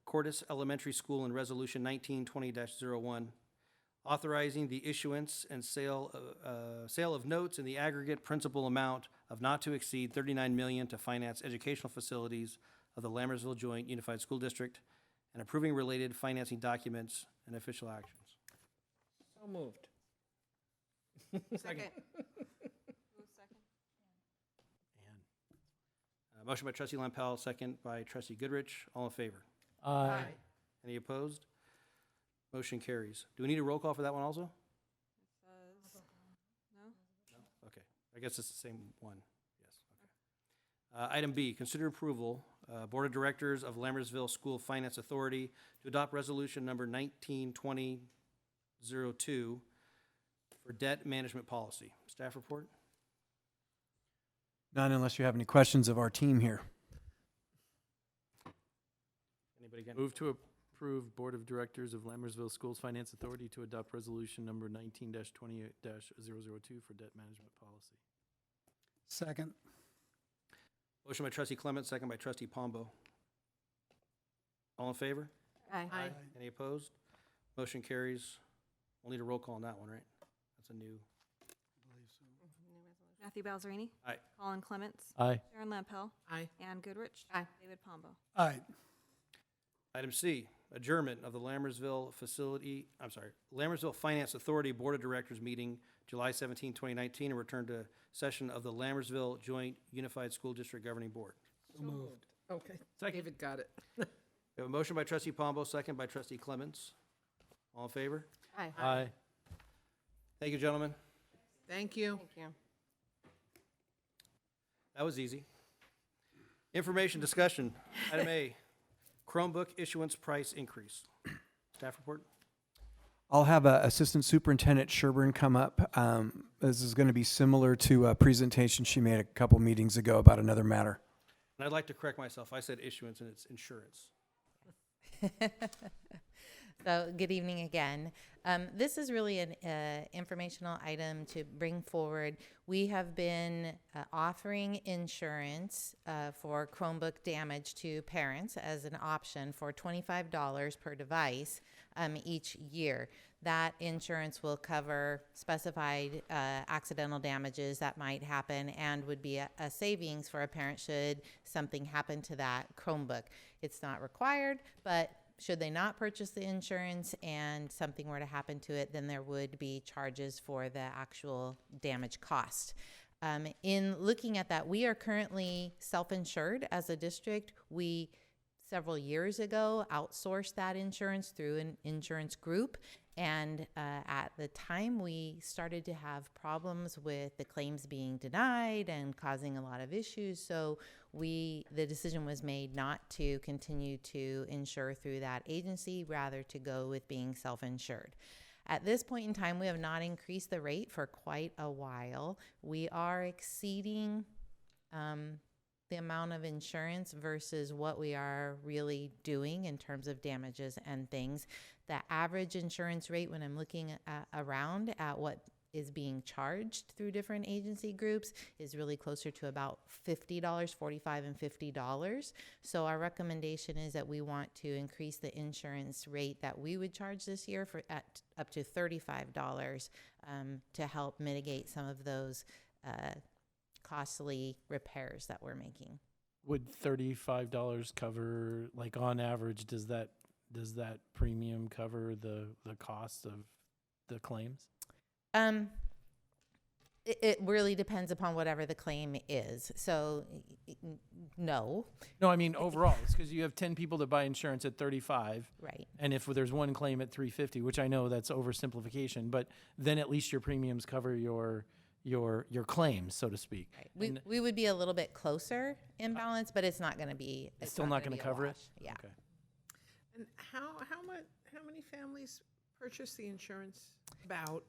Cordis Elementary School, and Resolution 1920-01, authorizing the issuance and sale of notes in the aggregate principal amount of not to exceed $39 million to finance educational facilities of the Lammersville Joint Unified School District, and approving related financing documents and official actions. So moved. Second. Motion by trustee Lampel, second by trustee Goodrich. All in favor? Aye. Any opposed? Motion carries. Do we need a roll call for that one also? No? Okay, I guess it's the same one. Yes, okay. Item B, consider approval, Board of Directors of Lammersville School Finance Authority to adopt resolution number 1920-02 for debt management policy. Staff report? None unless you have any questions of our team here. Anybody got? Move to approve Board of Directors of Lammersville Schools Finance Authority to adopt resolution number 19-28-002 for debt management policy. Second. Motion by trustee Clement, second by trustee Pombo. All in favor? Aye. Any opposed? Motion carries. We'll need a roll call on that one, right? That's a new. Matthew Balzerini. Aye. Colin Clements. Aye. Sharon Lampel. Aye. Ann Goodrich. Aye. David Pombo. Aye. Item C, adjournment of the Lammersville Finance Authority Board of Directors meeting July 17, 2019, and return to session of the Lammersville Joint Unified School District Governing Board. So moved. Okay. Second. David got it. We have a motion by trustee Pombo, second by trustee Clements. All in favor? Aye. Aye. Thank you, gentlemen. Thank you. Thank you. That was easy. Information discussion. Item A, Chromebook issuance price increase. Staff report? I'll have Assistant Superintendent Sherburne come up. This is going to be similar to a presentation she made a couple meetings ago about another matter. And I'd like to correct myself. I said issuance and it's insurance. So, good evening again. This is really an informational item to bring forward. We have been offering insurance for Chromebook damage to parents as an option for $25 per device each year. That insurance will cover specified accidental damages that might happen and would be a savings for a parent should something happen to that Chromebook. It's not required, but should they not purchase the insurance and something were to happen to it, then there would be charges for the actual damage cost. In looking at that, we are currently self-insured as a district. We, several years ago, outsourced that insurance through an insurance group. And at the time, we started to have problems with the claims being denied and causing a lot of issues. So the decision was made not to continue to insure through that agency, rather to go with being self-insured. At this point in time, we have not increased the rate for quite a while. We are exceeding the amount of insurance versus what we are really doing in terms of damages and things. The average insurance rate, when I'm looking around at what is being charged through different agency groups, is really closer to about $50, $45 and $50. So our recommendation is that we want to increase the insurance rate that we would charge this year for at up to $35 to help mitigate some of those costly repairs that we're making. Would $35 cover, like on average, does that premium cover the cost of the claims? It really depends upon whatever the claim is. So, no. No, I mean overall, it's because you have 10 people that buy insurance at $35, right? And if there's one claim at $350, which I know that's oversimplification, but then at least your premiums cover your claims, so to speak. Right. We would be a little bit closer in balance, but it's not going to be. It's still not going to cover it. Yeah. Okay. And how many families purchase the insurance? About?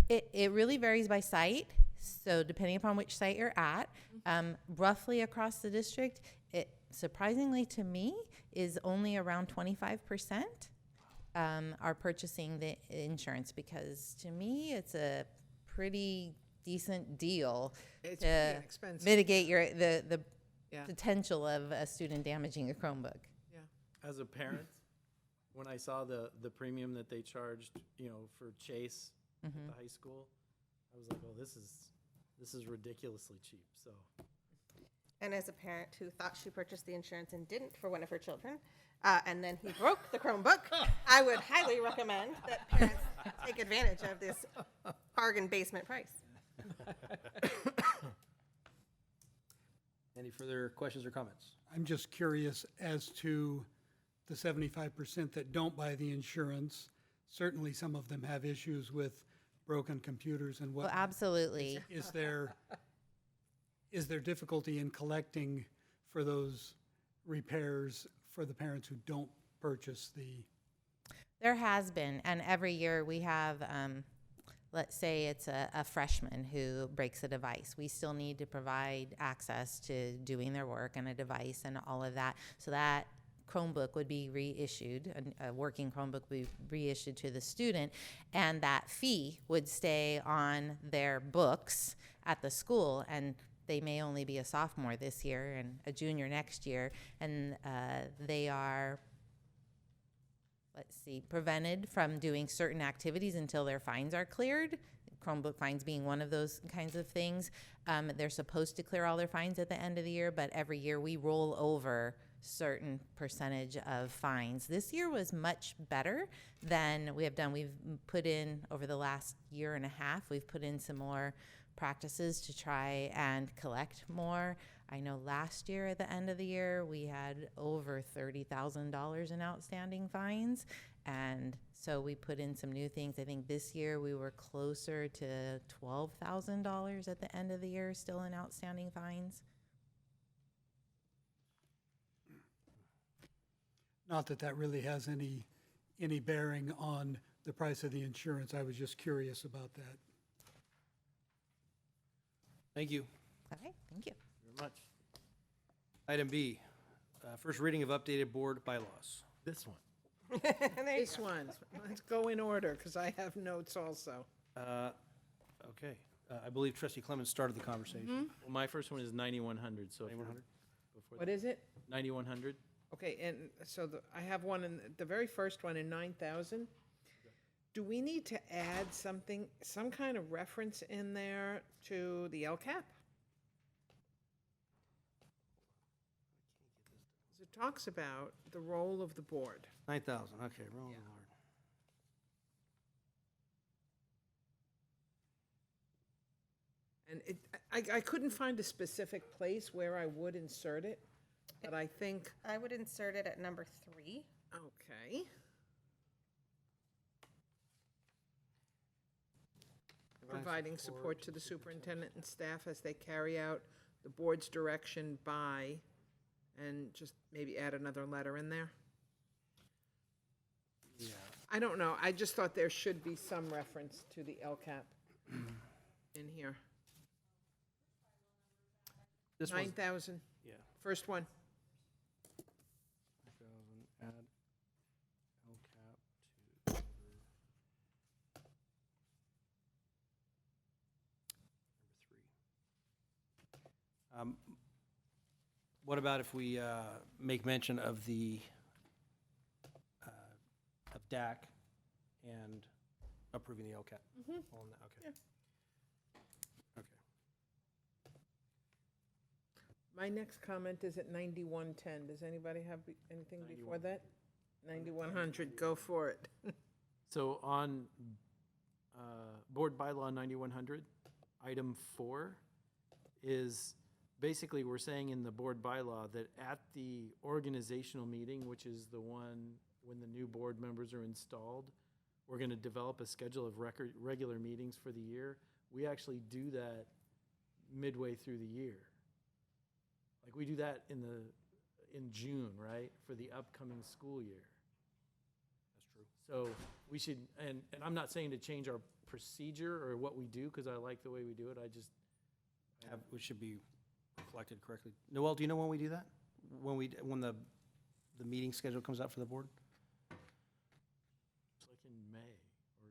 It really varies by site. So depending upon which site you're at, roughly across the district, it surprisingly to me is only around 25% are purchasing the insurance, because to me it's a pretty decent deal to mitigate the potential of a student damaging a Chromebook. Yeah. As a parent, when I saw the premium that they charged, for Chase at the high school, I was like, "Oh, this is ridiculously cheap." So. And as a parent who thought she purchased the insurance and didn't for one of her children, and then he broke the Chromebook, I would highly recommend that parents take advantage of this bargain basement price. Any further questions or comments? I'm just curious as to the 75% that don't buy the insurance. Certainly some of them have issues with broken computers and what. Well, absolutely. Is there difficulty in collecting for those repairs for the parents who don't purchase the? There has been, and every year we have, let's say it's a freshman who breaks a device. We still need to provide access to doing their work and a device and all of that. So that Chromebook would be reissued, a working Chromebook would be reissued to the student, and that fee would stay on their books at the school, and they may only be a sophomore this year and a junior next year, and they are, prevented from doing certain activities until their fines are cleared. Chromebook fines being one of those kinds of things. They're supposed to clear all their fines at the end of the year, but every year we roll over certain percentage of fines. This year was much better than we have done. We've put in, over the last year and a half, we've put in some more practices to try and collect more. I know last year at the end of the year, we had over $30,000 in outstanding fines. And so we put in some new things. I think this year we were closer to $12,000 at the end of the year, still in outstanding fines. Not that that really has any any bearing on the price of the insurance. I was just curious about that. Thank you. Okay, thank you. Very much. Item B, first reading of updated board bylaws. This one. This one, let's go in order, because I have notes also. Okay, I believe trustee Clemens started the conversation. Well, my first one is 9100, so. 9100? What is it? 9100? Okay, and so I have one in, the very first one in 9,000. Do we need to add something, some kind of reference in there to the LCAP? 'Cause it talks about the role of the board. 9,000, okay, roll Yeah. hard. And I couldn't find a specific place where I would insert it, but I think, I would insert it at number 3. okay. Providing support to the superintendent and staff as they carry out the board's direction by, and just maybe add another letter in there. Yeah. I don't know, I just thought there should be some reference to the LCAP in here. This one's, 9,000, yeah. first one. 9,000, add LCAP to number 3. What about if we make mention of the, of DAC and approving the LCAP? On that, okay. Yeah. Okay. My next comment is at 9110. Does anybody have anything before that? 9100, go for it. So on Board Bylaw 9100, item 4 is basically we're saying in the board bylaw that at the organizational meeting, which is the one when the new board members are installed, we're going to develop a schedule of regular meetings for the year. We actually do that midway through the year. Like we do that in June, right, for the upcoming school year. That's true. So we should, and I'm not saying to change our procedure or what we do, because I like the way we do it. I just We should be reflected correctly. Noel, do you know when we do that? When the meeting schedule comes out for the board? it's like in May or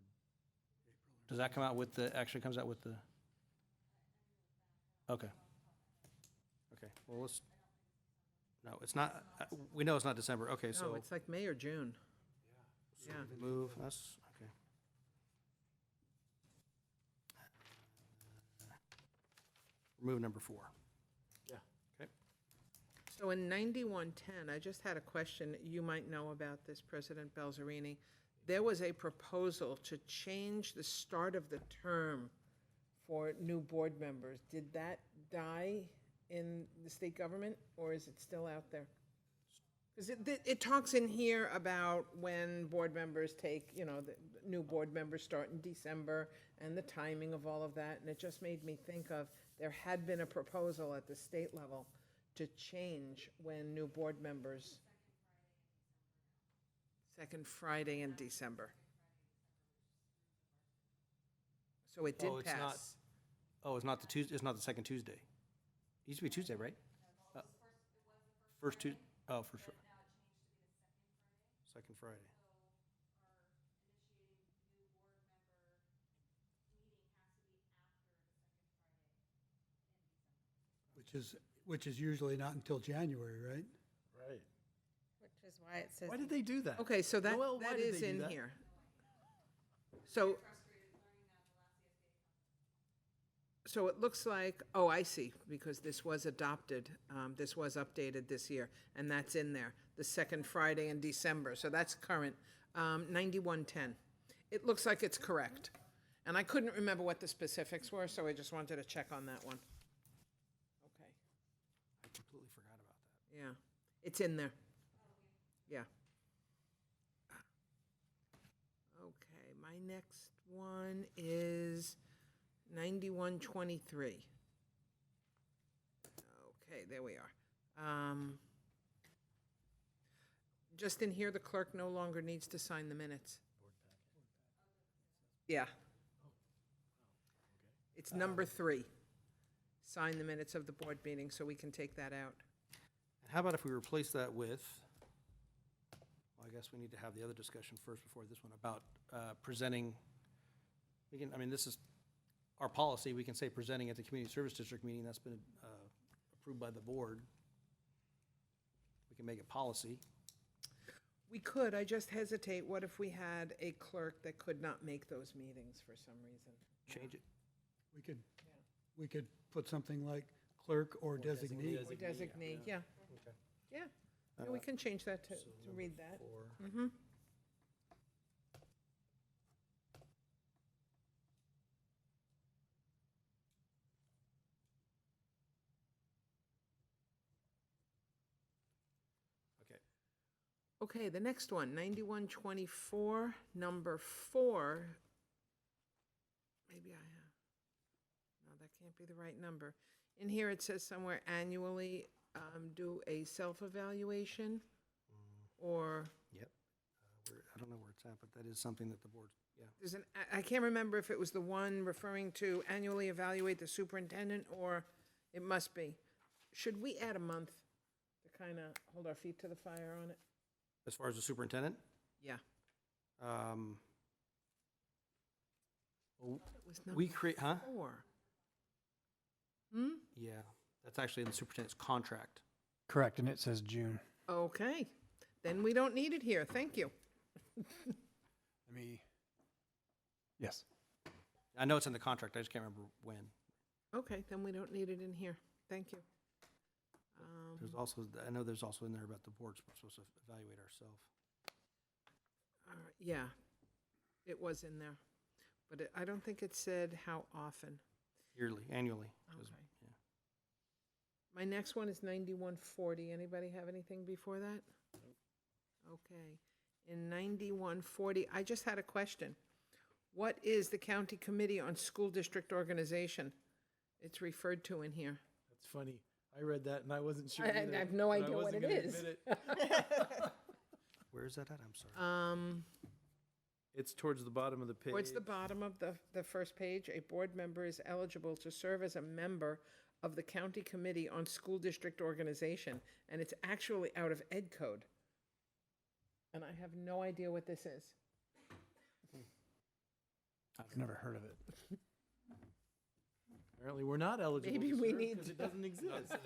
Does that come out with actually comes out with the? Okay. Okay, well, no, it's not, we know it's not December, okay, No, so. it's like May or June. Yeah. Move, that's, okay. Remove number 4. Yeah. Okay. So in 9110, I just had a question. You might know about this, President Balzerini. There was a proposal to change the start of the term for new board members. Did that die in the state government, or is it still out there? Because it talks in here about when board members take, the new board members start in December and the timing of all of that. And it just made me think of, there had been a proposal at the state level to change when new board members. Second Friday in December. So it did Oh, it's not- pass. Oh, it's not the Tuesday, it's not the second Tuesday. It used to be Tuesday, right? First Tuesday, oh, for sure. Second Friday. Which is usually not until January, right? right. Which is why it says. Why did they do that? Okay, so that Noel, why that did is they do in that? here. So it looks like, oh, I see, because this was adopted, this was updated this year, and that's in there, the second Friday in December, so that's current, 9110. It looks like it's correct. And I couldn't remember what the specifics were, so I just wanted to check on that one. Okay, I completely forgot about that. yeah, it's in there. Yeah. Okay, my next one is 9123. Okay, there we are. Just in here, the clerk no longer needs to sign the minutes. Yeah. It's number 3. Sign the minutes of the board meeting, so we can take that out. How about if we replace that with, well, I guess we need to have the other discussion first before this one, about presenting, this is our policy, we can say presenting at the community service district meeting, that's been approved by the board. We can make it policy. We could, I just hesitate, what if we had a clerk that could not make those meetings for some reason? Change it. We could put something like clerk or designee. Or designee, yeah. Yeah, yeah, we can change that to read that. Mm-hmm. Okay. Okay, the next one, 9124, number 4. Maybe I have, no, that can't be the right number. In here, it says somewhere annually, do a self-evaluation, or Yep. I don't know where it's at, but that is something that the board, yeah. there's an, I can't remember if it was the one referring to annually evaluate the superintendent, or it must be. Should we add a month to kind of hold our feet to the fire on it? As far as the superintendent? Yeah. Oh, It was we number create, huh? 4. Yeah, that's actually in the superintendent's contract. Correct, and it says June. Okay, then we don't need it here, thank you. Let me, yes. I know it's in the contract, I just can't remember when. Okay, then we don't need it in here, thank you. There's also, I know there's also in there about the board's supposed to evaluate ourselves. All right, yeah, it was in there, but I don't think it said how often. Yearly, annually. 'cause, Okay. yeah. My next one is 9140. Anybody have anything before that? Okay. In 9140, I just had a question. What is the County Committee on School District Organization? It's referred to in here. That's funny. I read that and I wasn't sure. I either, have no but I idea what wasn't it gonna is. admit it. Where is that at? I'm sorry. It's towards the bottom of the page. Towards the bottom of the first page, a board member is eligible to serve as a member of the County Committee on School District Organization, and it's actually out of Ed Code. And I have no idea what this is. I've never heard of it. Apparently, we're not eligible. Maybe to we serve need 'cause it to- doesn't exist. The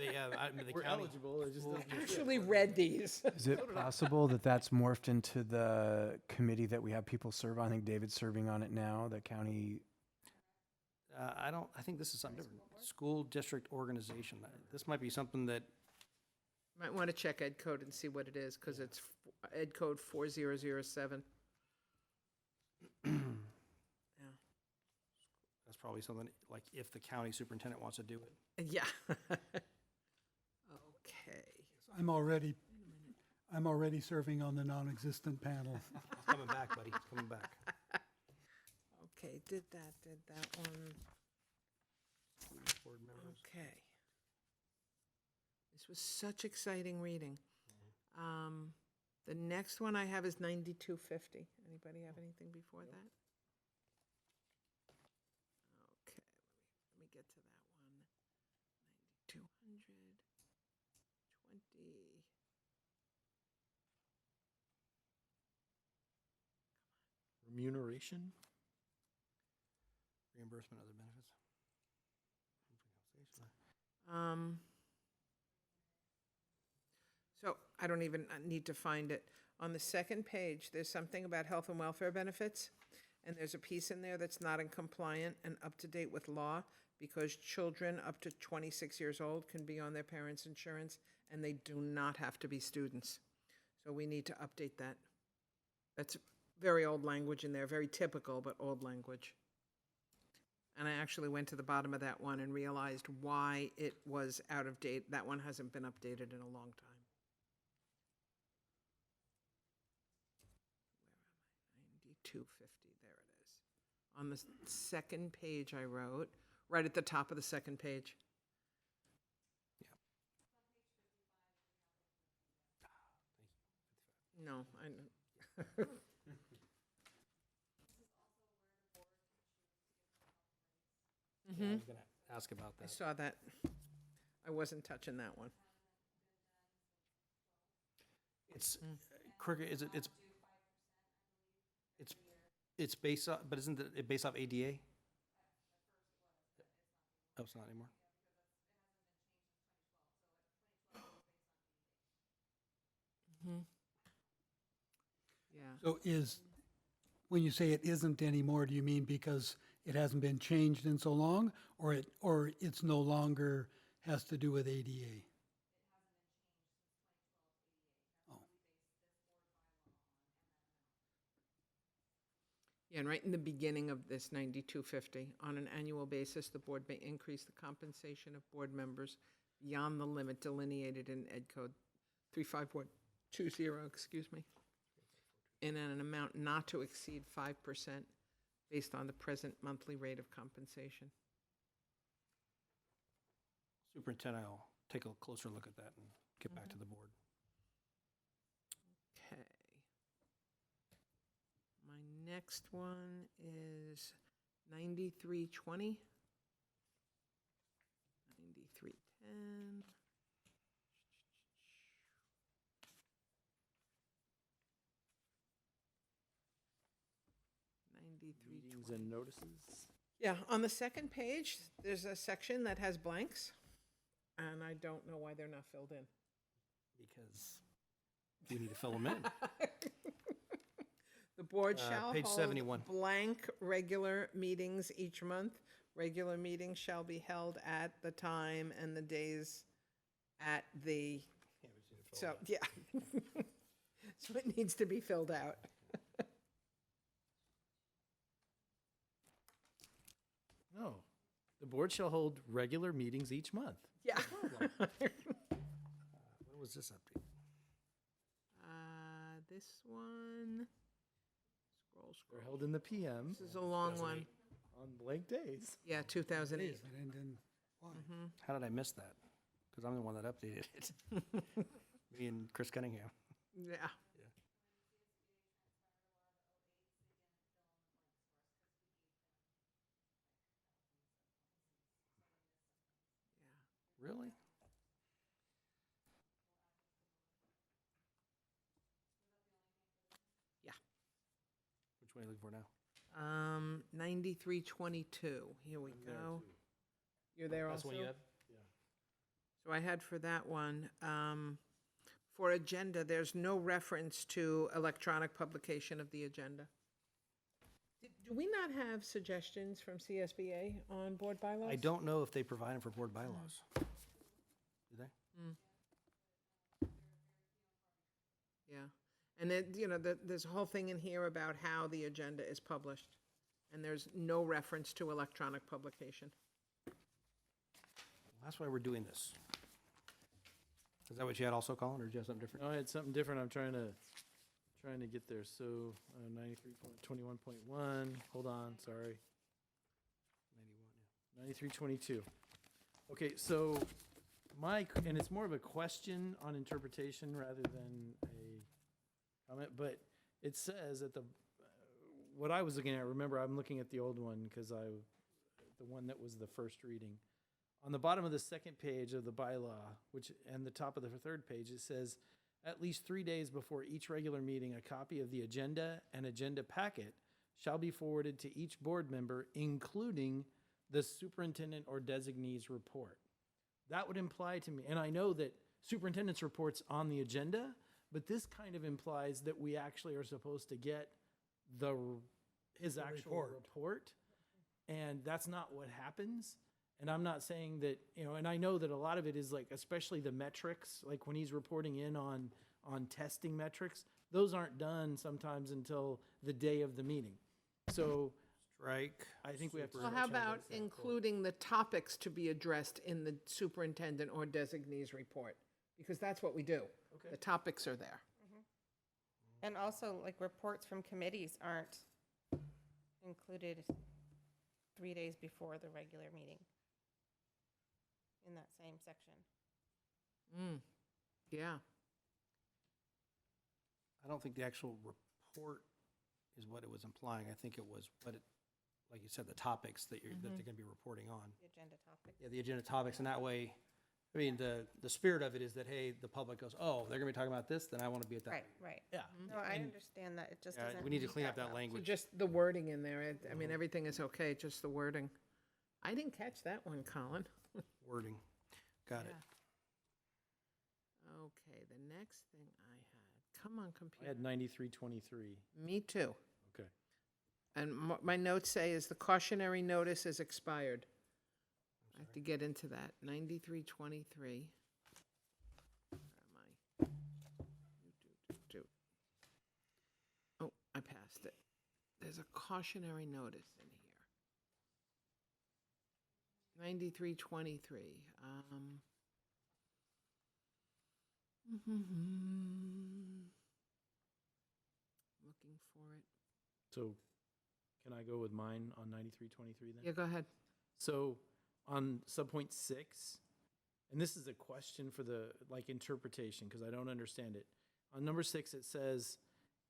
We're county, eligible. It just doesn't exist. Actually read these. Is it possible that that's morphed into the committee that we have people serve on? I think David's serving on it now, the county. I think this is something different. School district organization. This might be something that, Might want to check Ed Code and see what it is, because it's Ed Code 4007. Yeah. that's probably something, like if the county superintendent wants to do it. Yeah. Okay. I'm already serving on the non-existent panel. It's coming back, buddy, it's coming back. Okay, did that one. Board members. Okay. This was such exciting reading. The next one I have is 9250. Anybody have anything before that? Okay, let me get to that one. 9200, 20. Remuneration? Reimbursement, other benefits. So I don't even need to find it. On the second page, there's something about health and welfare benefits, and there's a piece in there that's not in compliant and up to date with law, because children up to 26 years old can be on their parents' insurance, and they do not have to be students. So we need to update that. That's very old language in there, very typical, but old language. And I actually went to the bottom of that one and realized why it was out of date. That one hasn't been updated in a long time. Where am I? 9250, there it is. On the second page I wrote, right at the top of the second page. No, I know. I was gonna ask about I that. saw that. I wasn't touching that one. It's, cricket, it's based off, but isn't it based off ADA? Oh, it's not anymore? Yeah. So when you say it isn't anymore, do you mean because it hasn't been changed in so long, or it's no longer has to do with ADA? Yeah, and right in the beginning of this 9250, on an annual basis, the board may increase the compensation of board members beyond the limit delineated in Ed Code 35120, excuse me, in an amount not to exceed 5% based on the present monthly rate of compensation. Superintendent, I'll take a closer look at that and get back to the board. Okay. My next one is 9320. 9310. Meetings and notices. Yeah, on the second page, there's a section that has blanks, and I don't know why they're not filled in. Because we need to fill them in. The board shall page hold 71. blank regular meetings each month. Regular meetings shall be held at the time and the days at the, so, yeah. So it needs to be filled out. No, the board shall hold regular meetings each month. Yeah. What was this update? This one, They're held in the PM. this is a long one. On blank days. Yeah, 2008. And then why? How did I miss that? Because I'm the one that updated it. Me and Chris Cunningham. Yeah. Really? Yeah. Which one are you looking for now? 9322. Here we go. You're there That's also? the one you had? So I had for that one, for agenda, there's no reference to electronic publication of the agenda. Do we not have suggestions from CSBA on board bylaws? I don't know if they provide them for board bylaws. Do they? Yeah. And then, you know, there's a whole thing in here about how the agenda is published, and there's no reference to electronic publication. Well, that's why we're doing this. Is that what you had also, Colin, or did you have something different? No, I had something different. I'm trying to get there. So 93.21.1. Hold on, sorry. 9322. Okay, so and it's more of a question on interpretation rather than a comment, but it says that what I was looking at, remember I'm looking at the old one because the one that was the first reading. On the bottom of the second page of the bylaw, and the top of the third page, it says, at least 3 days before each regular meeting, a copy of the agenda and agenda packet shall be forwarded to each board member, including the superintendent or designee's report. That would imply to me, and I know that superintendent's report's on the agenda, but this kind of implies that we actually are supposed to get his actual report, and that's not what happens. And I'm not saying that, and I know that a lot of it is like, especially the metrics, like when he's reporting in on testing metrics, those aren't done sometimes until the day of the meeting. So Strike. I think we have to. Well, how about including the topics to be addressed in the superintendent or designee's report? Because that's what we do. Okay. The topics are there. And also, like, reports from committees aren't included 3 days before the regular meeting in that same section. Yeah. I don't think the actual report is what it was implying. I think it was what it, like you said, the topics that you're, that they're gonna be reporting on. The agenda topic. Yeah, the agenda topics, and that way, I mean, the spirit of it is that, hey, the public goes, oh, they're gonna be talking about this, then I wanna be at that. Right, right. Yeah. No, I And- understand that, it just Yeah, doesn't. we need to read clean up that well. So language. just the wording in there, I mean, everything is okay, just the wording. I didn't catch that one, Colin. Wording. Got it. Okay, the next thing I had, come on, I computer. had 9323. Me too. Okay. And my notes say is the cautionary notice is expired. I have to get into that. 9323. Where am I? Oh, I passed it. There's a cautionary notice in here. 9323. Looking for it. So can I go with mine on 9323 then? Yeah, go ahead. So on subpoint 6, and this is a question for the like interpretation because I don't understand it. On number 6, it says,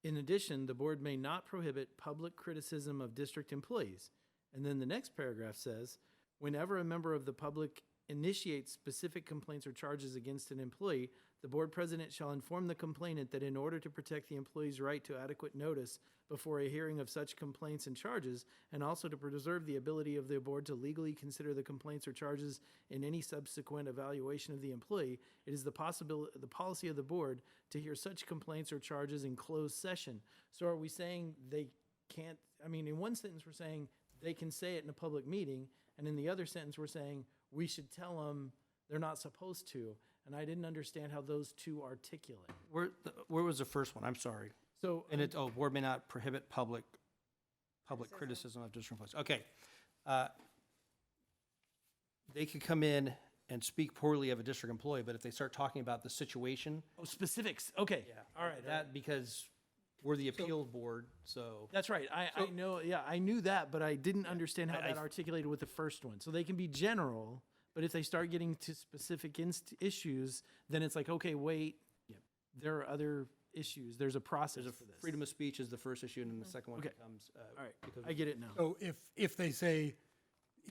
in addition, the board may not prohibit public criticism of district employees. And then the next paragraph says, whenever a member of the public initiates specific complaints or charges against an employee, the board president shall inform the complainant that in order to protect the employee's right to adequate notice before a hearing of such complaints and charges, and also to preserve the ability of the board to legally consider the complaints or charges in any subsequent evaluation of the employee, it is the policy of the board to hear such complaints or charges in closed session. So are we saying they can't, I mean, in one sentence, we're saying they can say it in a public meeting, and in the other sentence, we're saying we should tell them they're not supposed to. And I didn't understand how those two articulate. Where was the first one? I'm sorry. So, And it, board may not prohibit public criticism of district employees. Okay. They could come in and speak poorly of a district employee, but if they start talking about the situation, oh, specifics. Okay. yeah, All right. that, because we're the appeal board, so. That's right. I know. Yeah, I knew that, but I didn't understand how that articulated with the first one. So they can be general, but if they start getting to specific issues, then it's like, okay, wait, there are other issues. There's a process for this. Freedom of speech is the first issue, and then the second one Okay. becomes. All right, I get it now. So if they say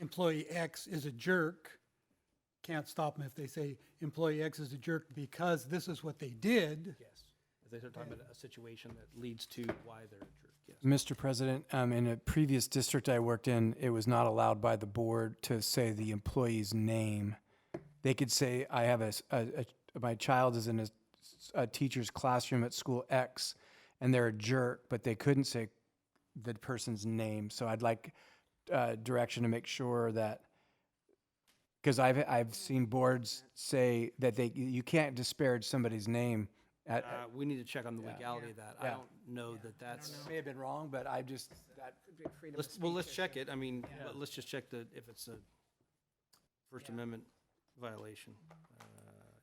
employee X is a jerk, can't stop them if they say employee X is a jerk because this is what they did. Yes. If they start talking about a situation that leads to why they're a jerk, yes. Mr. President, in a previous district I worked in, it was not allowed by the board to say the employee's name. They could say, I have my child is in a teacher's classroom at school X, and they're a jerk, but they couldn't say the person's name. So I'd like direction to make sure that, because I've seen boards say that you can't disparage somebody's name. We need to check on the legality of that. I don't know that that's. It may have been wrong, but I just, that, Could be a freedom of Let's speech check issue. it. I mean, let's just check if it's a First Amendment violation,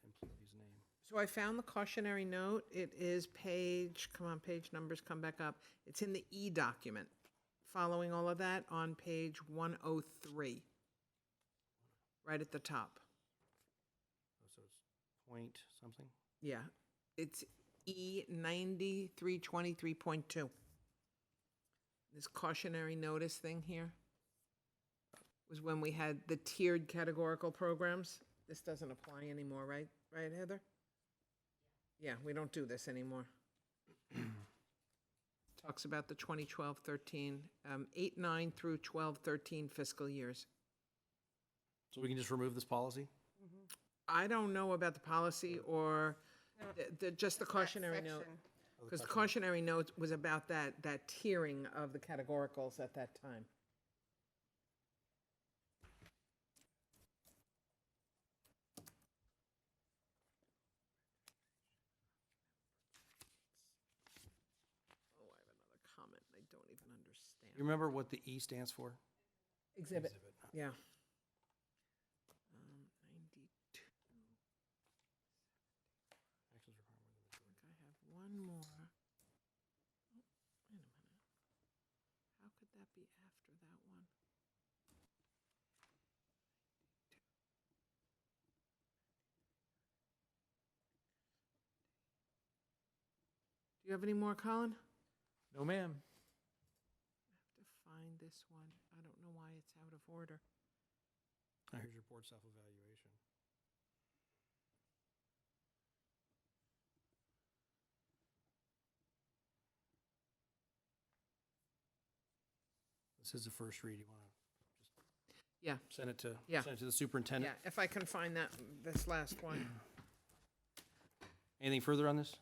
employee's name. So I found the cautionary note. It is page numbers come back up. It's in the E document. Following all of that on page 103, right at the top. So it's point something? Yeah, it's E 9323.2. This cautionary notice thing here was when we had the tiered categorical programs. This doesn't apply anymore, right? Right, Heather? Yeah, we don't do this anymore. Talks about the 2012-13, 8-9 through 12-13 fiscal years. So we can just remove this policy? I don't know about the policy or just the cautionary note. Because the cautionary note was about that tiering of the categoricals at that time. Oh, I have another comment I don't even understand. You remember what the E stands for? Exhibit, yeah. 92. I think I have one more. Oh, wait a minute. How could that be after that one? Do you you have any more, Colin? No, ma'am. I have to find this one. I don't know why it's out of order. Here's your board self-evaluation. This is the first read. You want to Yeah, send it to Yeah. send it to the superintendent? yeah, if I can find this last one. Anything further on this?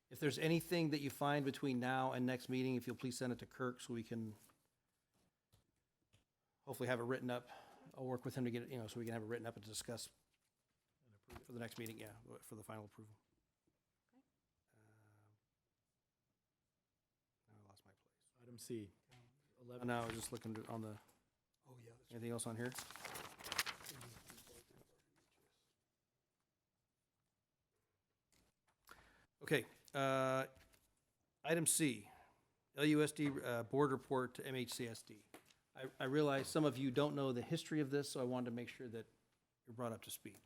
If there's anything that you find between now and next meeting, if you'll please send it to Kirk so we can hopefully have it written up. I'll work with him to get it, so we can have it written up and discuss for the next meeting, for the final approval. Now I lost my place. Item C. 11. Now I was just looking on the, Oh, yeah. anything else on here? Okay, item C, LUSD board report to MHCSD. I realize some of you don't know the history of this, so I wanted to make sure that you're brought up to speed.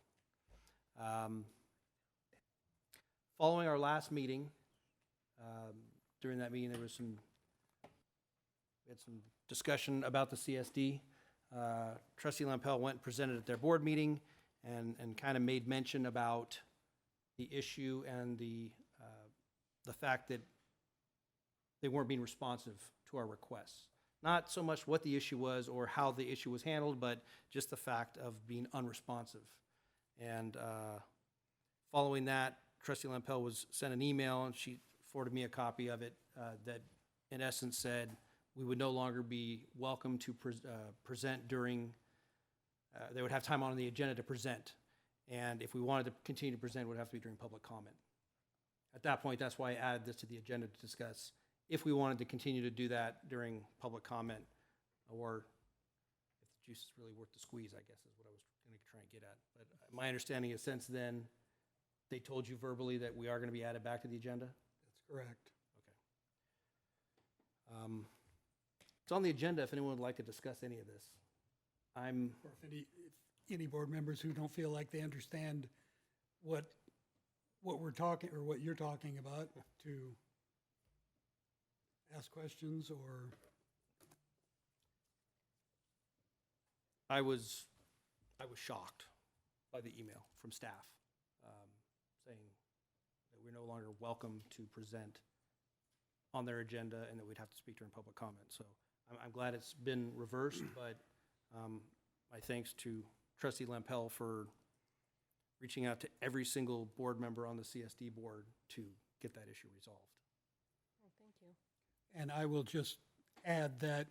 Following our last meeting, during that meeting, we had some discussion about the CSD. Trustee Lampel went and presented at their board meeting and kind of made mention about the issue and the fact that they weren't being responsive to our requests. Not so much what the issue was or how the issue was handled, but just the fact of being unresponsive. And following that, Trustee Lampel was sent an email, and she forwarded me a copy of it that in essence said we would no longer be welcome to present during, they would have time on the agenda to present. And if we wanted to continue to present, it would have to be during public comment. At that point, that's why I added this to the agenda to discuss if we wanted to continue to do that during public comment, or if the juice is really worth the squeeze, I guess is what I was going to try and get at. But my understanding is since then, they told you verbally that we are going to be added back to the agenda? That's correct. Okay. It's on the agenda if anyone would like to discuss any of this. Or if any board members who don't feel like they understand what we're talking, or what you're talking about, to ask questions or. I was shocked by the email from staff saying that we're no longer welcome to present on their agenda and that we'd have to speak during public comment. So I'm glad it's been reversed, but my thanks to Trustee Lampel for reaching out to every single board member on the CSD board to get that issue resolved. Thank you. And I will just add that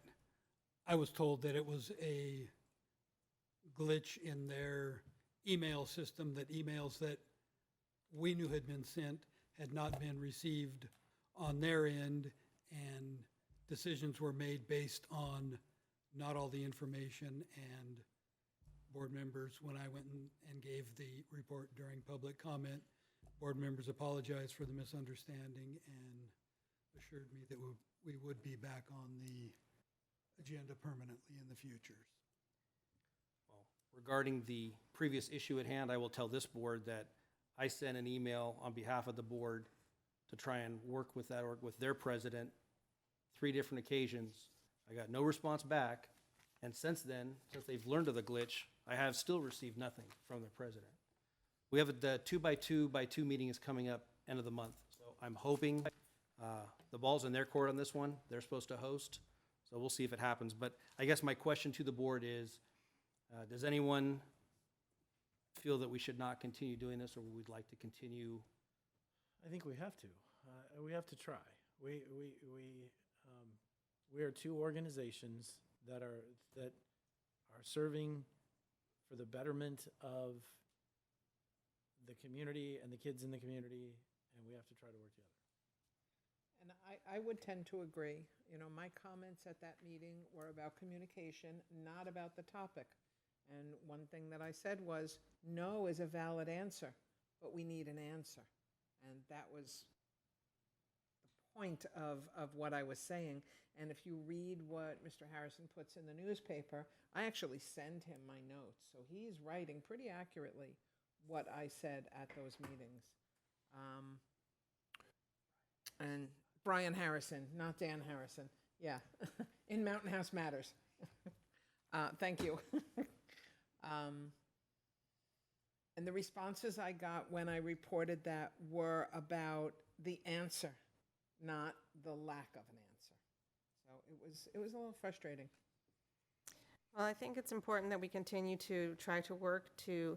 I was told that it was a glitch in their email system, that emails that we knew had been sent had not been received on their end, and decisions were made based on not all the information. And board members, when I went and gave the report during public comment, board members apologized for the misunderstanding and assured me that we would be back on the agenda permanently in the future. Well, regarding the previous issue at hand, I will tell this board that I sent an email on behalf of the board to try and work with their president 3 different occasions. I got no response back, and since then, since they've learned of the glitch, I have still received nothing from their president. We have the 2x2x2 meeting is coming up end of the month, so I'm hoping the ball's in their court on this one. They're supposed to host, so we'll see if it happens. But I guess my question to the board is, does anyone feel that we should not continue doing this, or would like to continue? I think we have to. We have to try. We are 2 organizations that are serving for the betterment of the community and the kids in the community, and we have to try to work together. And I would tend to agree. You know, my comments at that meeting were about communication, not about the topic. And one thing that I said was, no is a valid answer, but we need an answer. And that was the point of what I was saying. And if you read what Mr. Harrison puts in the newspaper, I actually send him my notes. So he's writing pretty accurately what I said at those meetings. And Brian Harrison, not Dan Harrison. Yeah, in Mountain House Matters. Thank you. And the responses I got when I reported that were about the answer, not the lack of an answer. So it was a little frustrating. Well, I think it's important that we continue to try to work to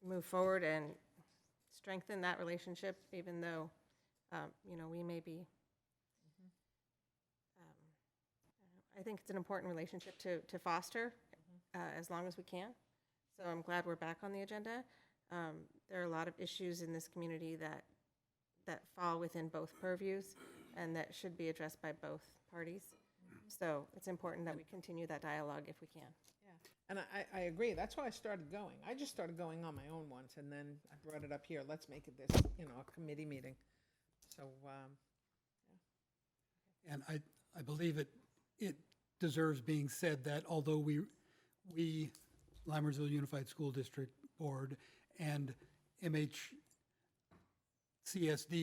move forward and strengthen that relationship, even though, we may be. I think it's an important relationship to foster as long as we can. So I'm glad we're back on the agenda. There are a lot of issues in this community that fall within both purviews and that should be addressed by both parties. So it's important that we continue that dialogue if we can. And I agree. That's why I started going. I just started going on my own once, and then I brought it up here. Let's make it this, a committee meeting. So, And I believe it deserves being said that although we Lammersville Unified School District Board and MHCSD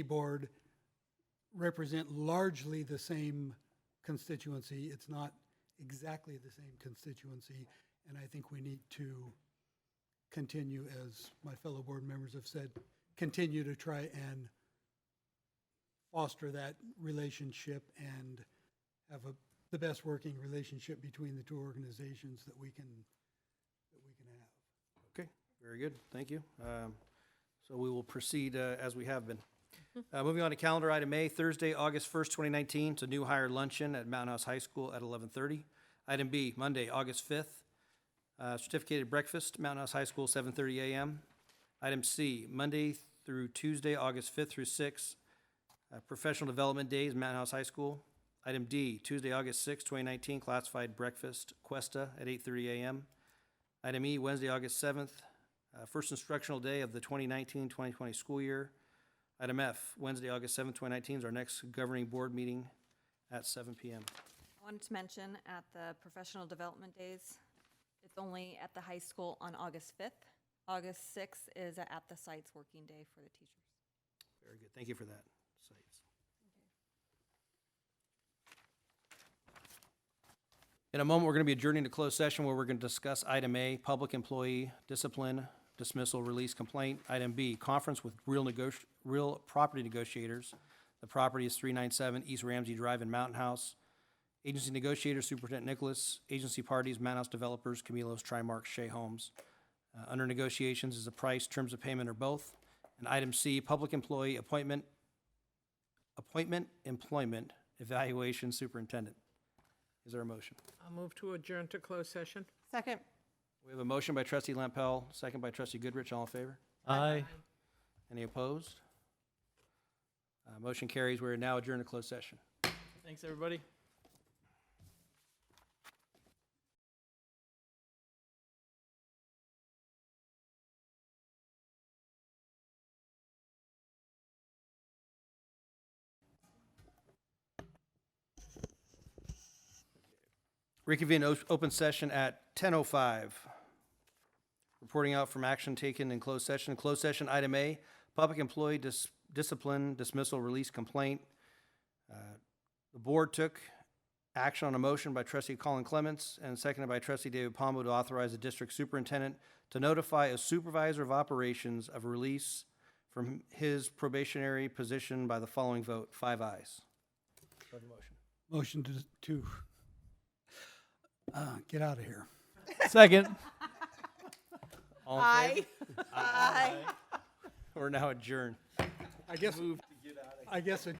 Board represent largely the same constituency. It's not exactly the same constituency, and I think we need to continue, as my fellow board members have said, continue to try and foster that relationship and have the best working relationship between the two organizations that we can have. Okay, very good. Thank you. So we will proceed as we have been. Moving on to calendar item A, Thursday, August 1st, 2019. It's a new hire luncheon at Mountain House High School at 11:30. Item B, Monday, August 5th, certificated breakfast, Mountain House High School, 7:30 a.m. Item C, Monday through Tuesday, August 5th through 6th, professional development days, Mountain House High School. Item D, Tuesday, August 6th, 2019, classified breakfast, Cuesta at 8:30 a.m. Item E, Wednesday, August 7th, first instructional day of the 2019-2020 school year. Item F, Wednesday, August 7th, 2019 is our next governing board meeting at 7 p.m. I wanted to mention at the professional development days, it's only at the high school on August 5th. August 6th is at the site's working day for the teachers. Very good. Thank you for that. Sites. In a moment, we're going to be adjourning to closed session where we're going to discuss item A, public employee discipline, dismissal, release, complaint. Item B, conference with real property negotiators. The property is 397 East Ramsey Drive in Mountain House. Agency negotiators, Superintendent Nicholas. Agency parties, Mountain House developers, Camilos, Trimark, Shea Homes. Under negotiations is the price, terms of payment, or both. And item C, public employee appointment, employment, evaluation, superintendent. Is there a motion? I'll move to adjourn to closed session. Second. We have a motion by trustee Lampel, second by trustee Goodrich. All in favor? Aye. Any opposed? Motion carries. We're now adjourned to closed session. Thanks, everybody. Reconvene open session at 10:05. Reporting out from action taken in closed session. Closed session, item A, public employee discipline, dismissal, release, complaint. The board took action on a motion by trustee Colin Clements and seconded by trustee David Pombo to authorize the district superintendent to notify a supervisor of operations of release from his probationary position by the following vote, 5 ayes. Do I have a motion? Motion to get out of here. Second. All in favor? Aye. We're now adjourned. I guess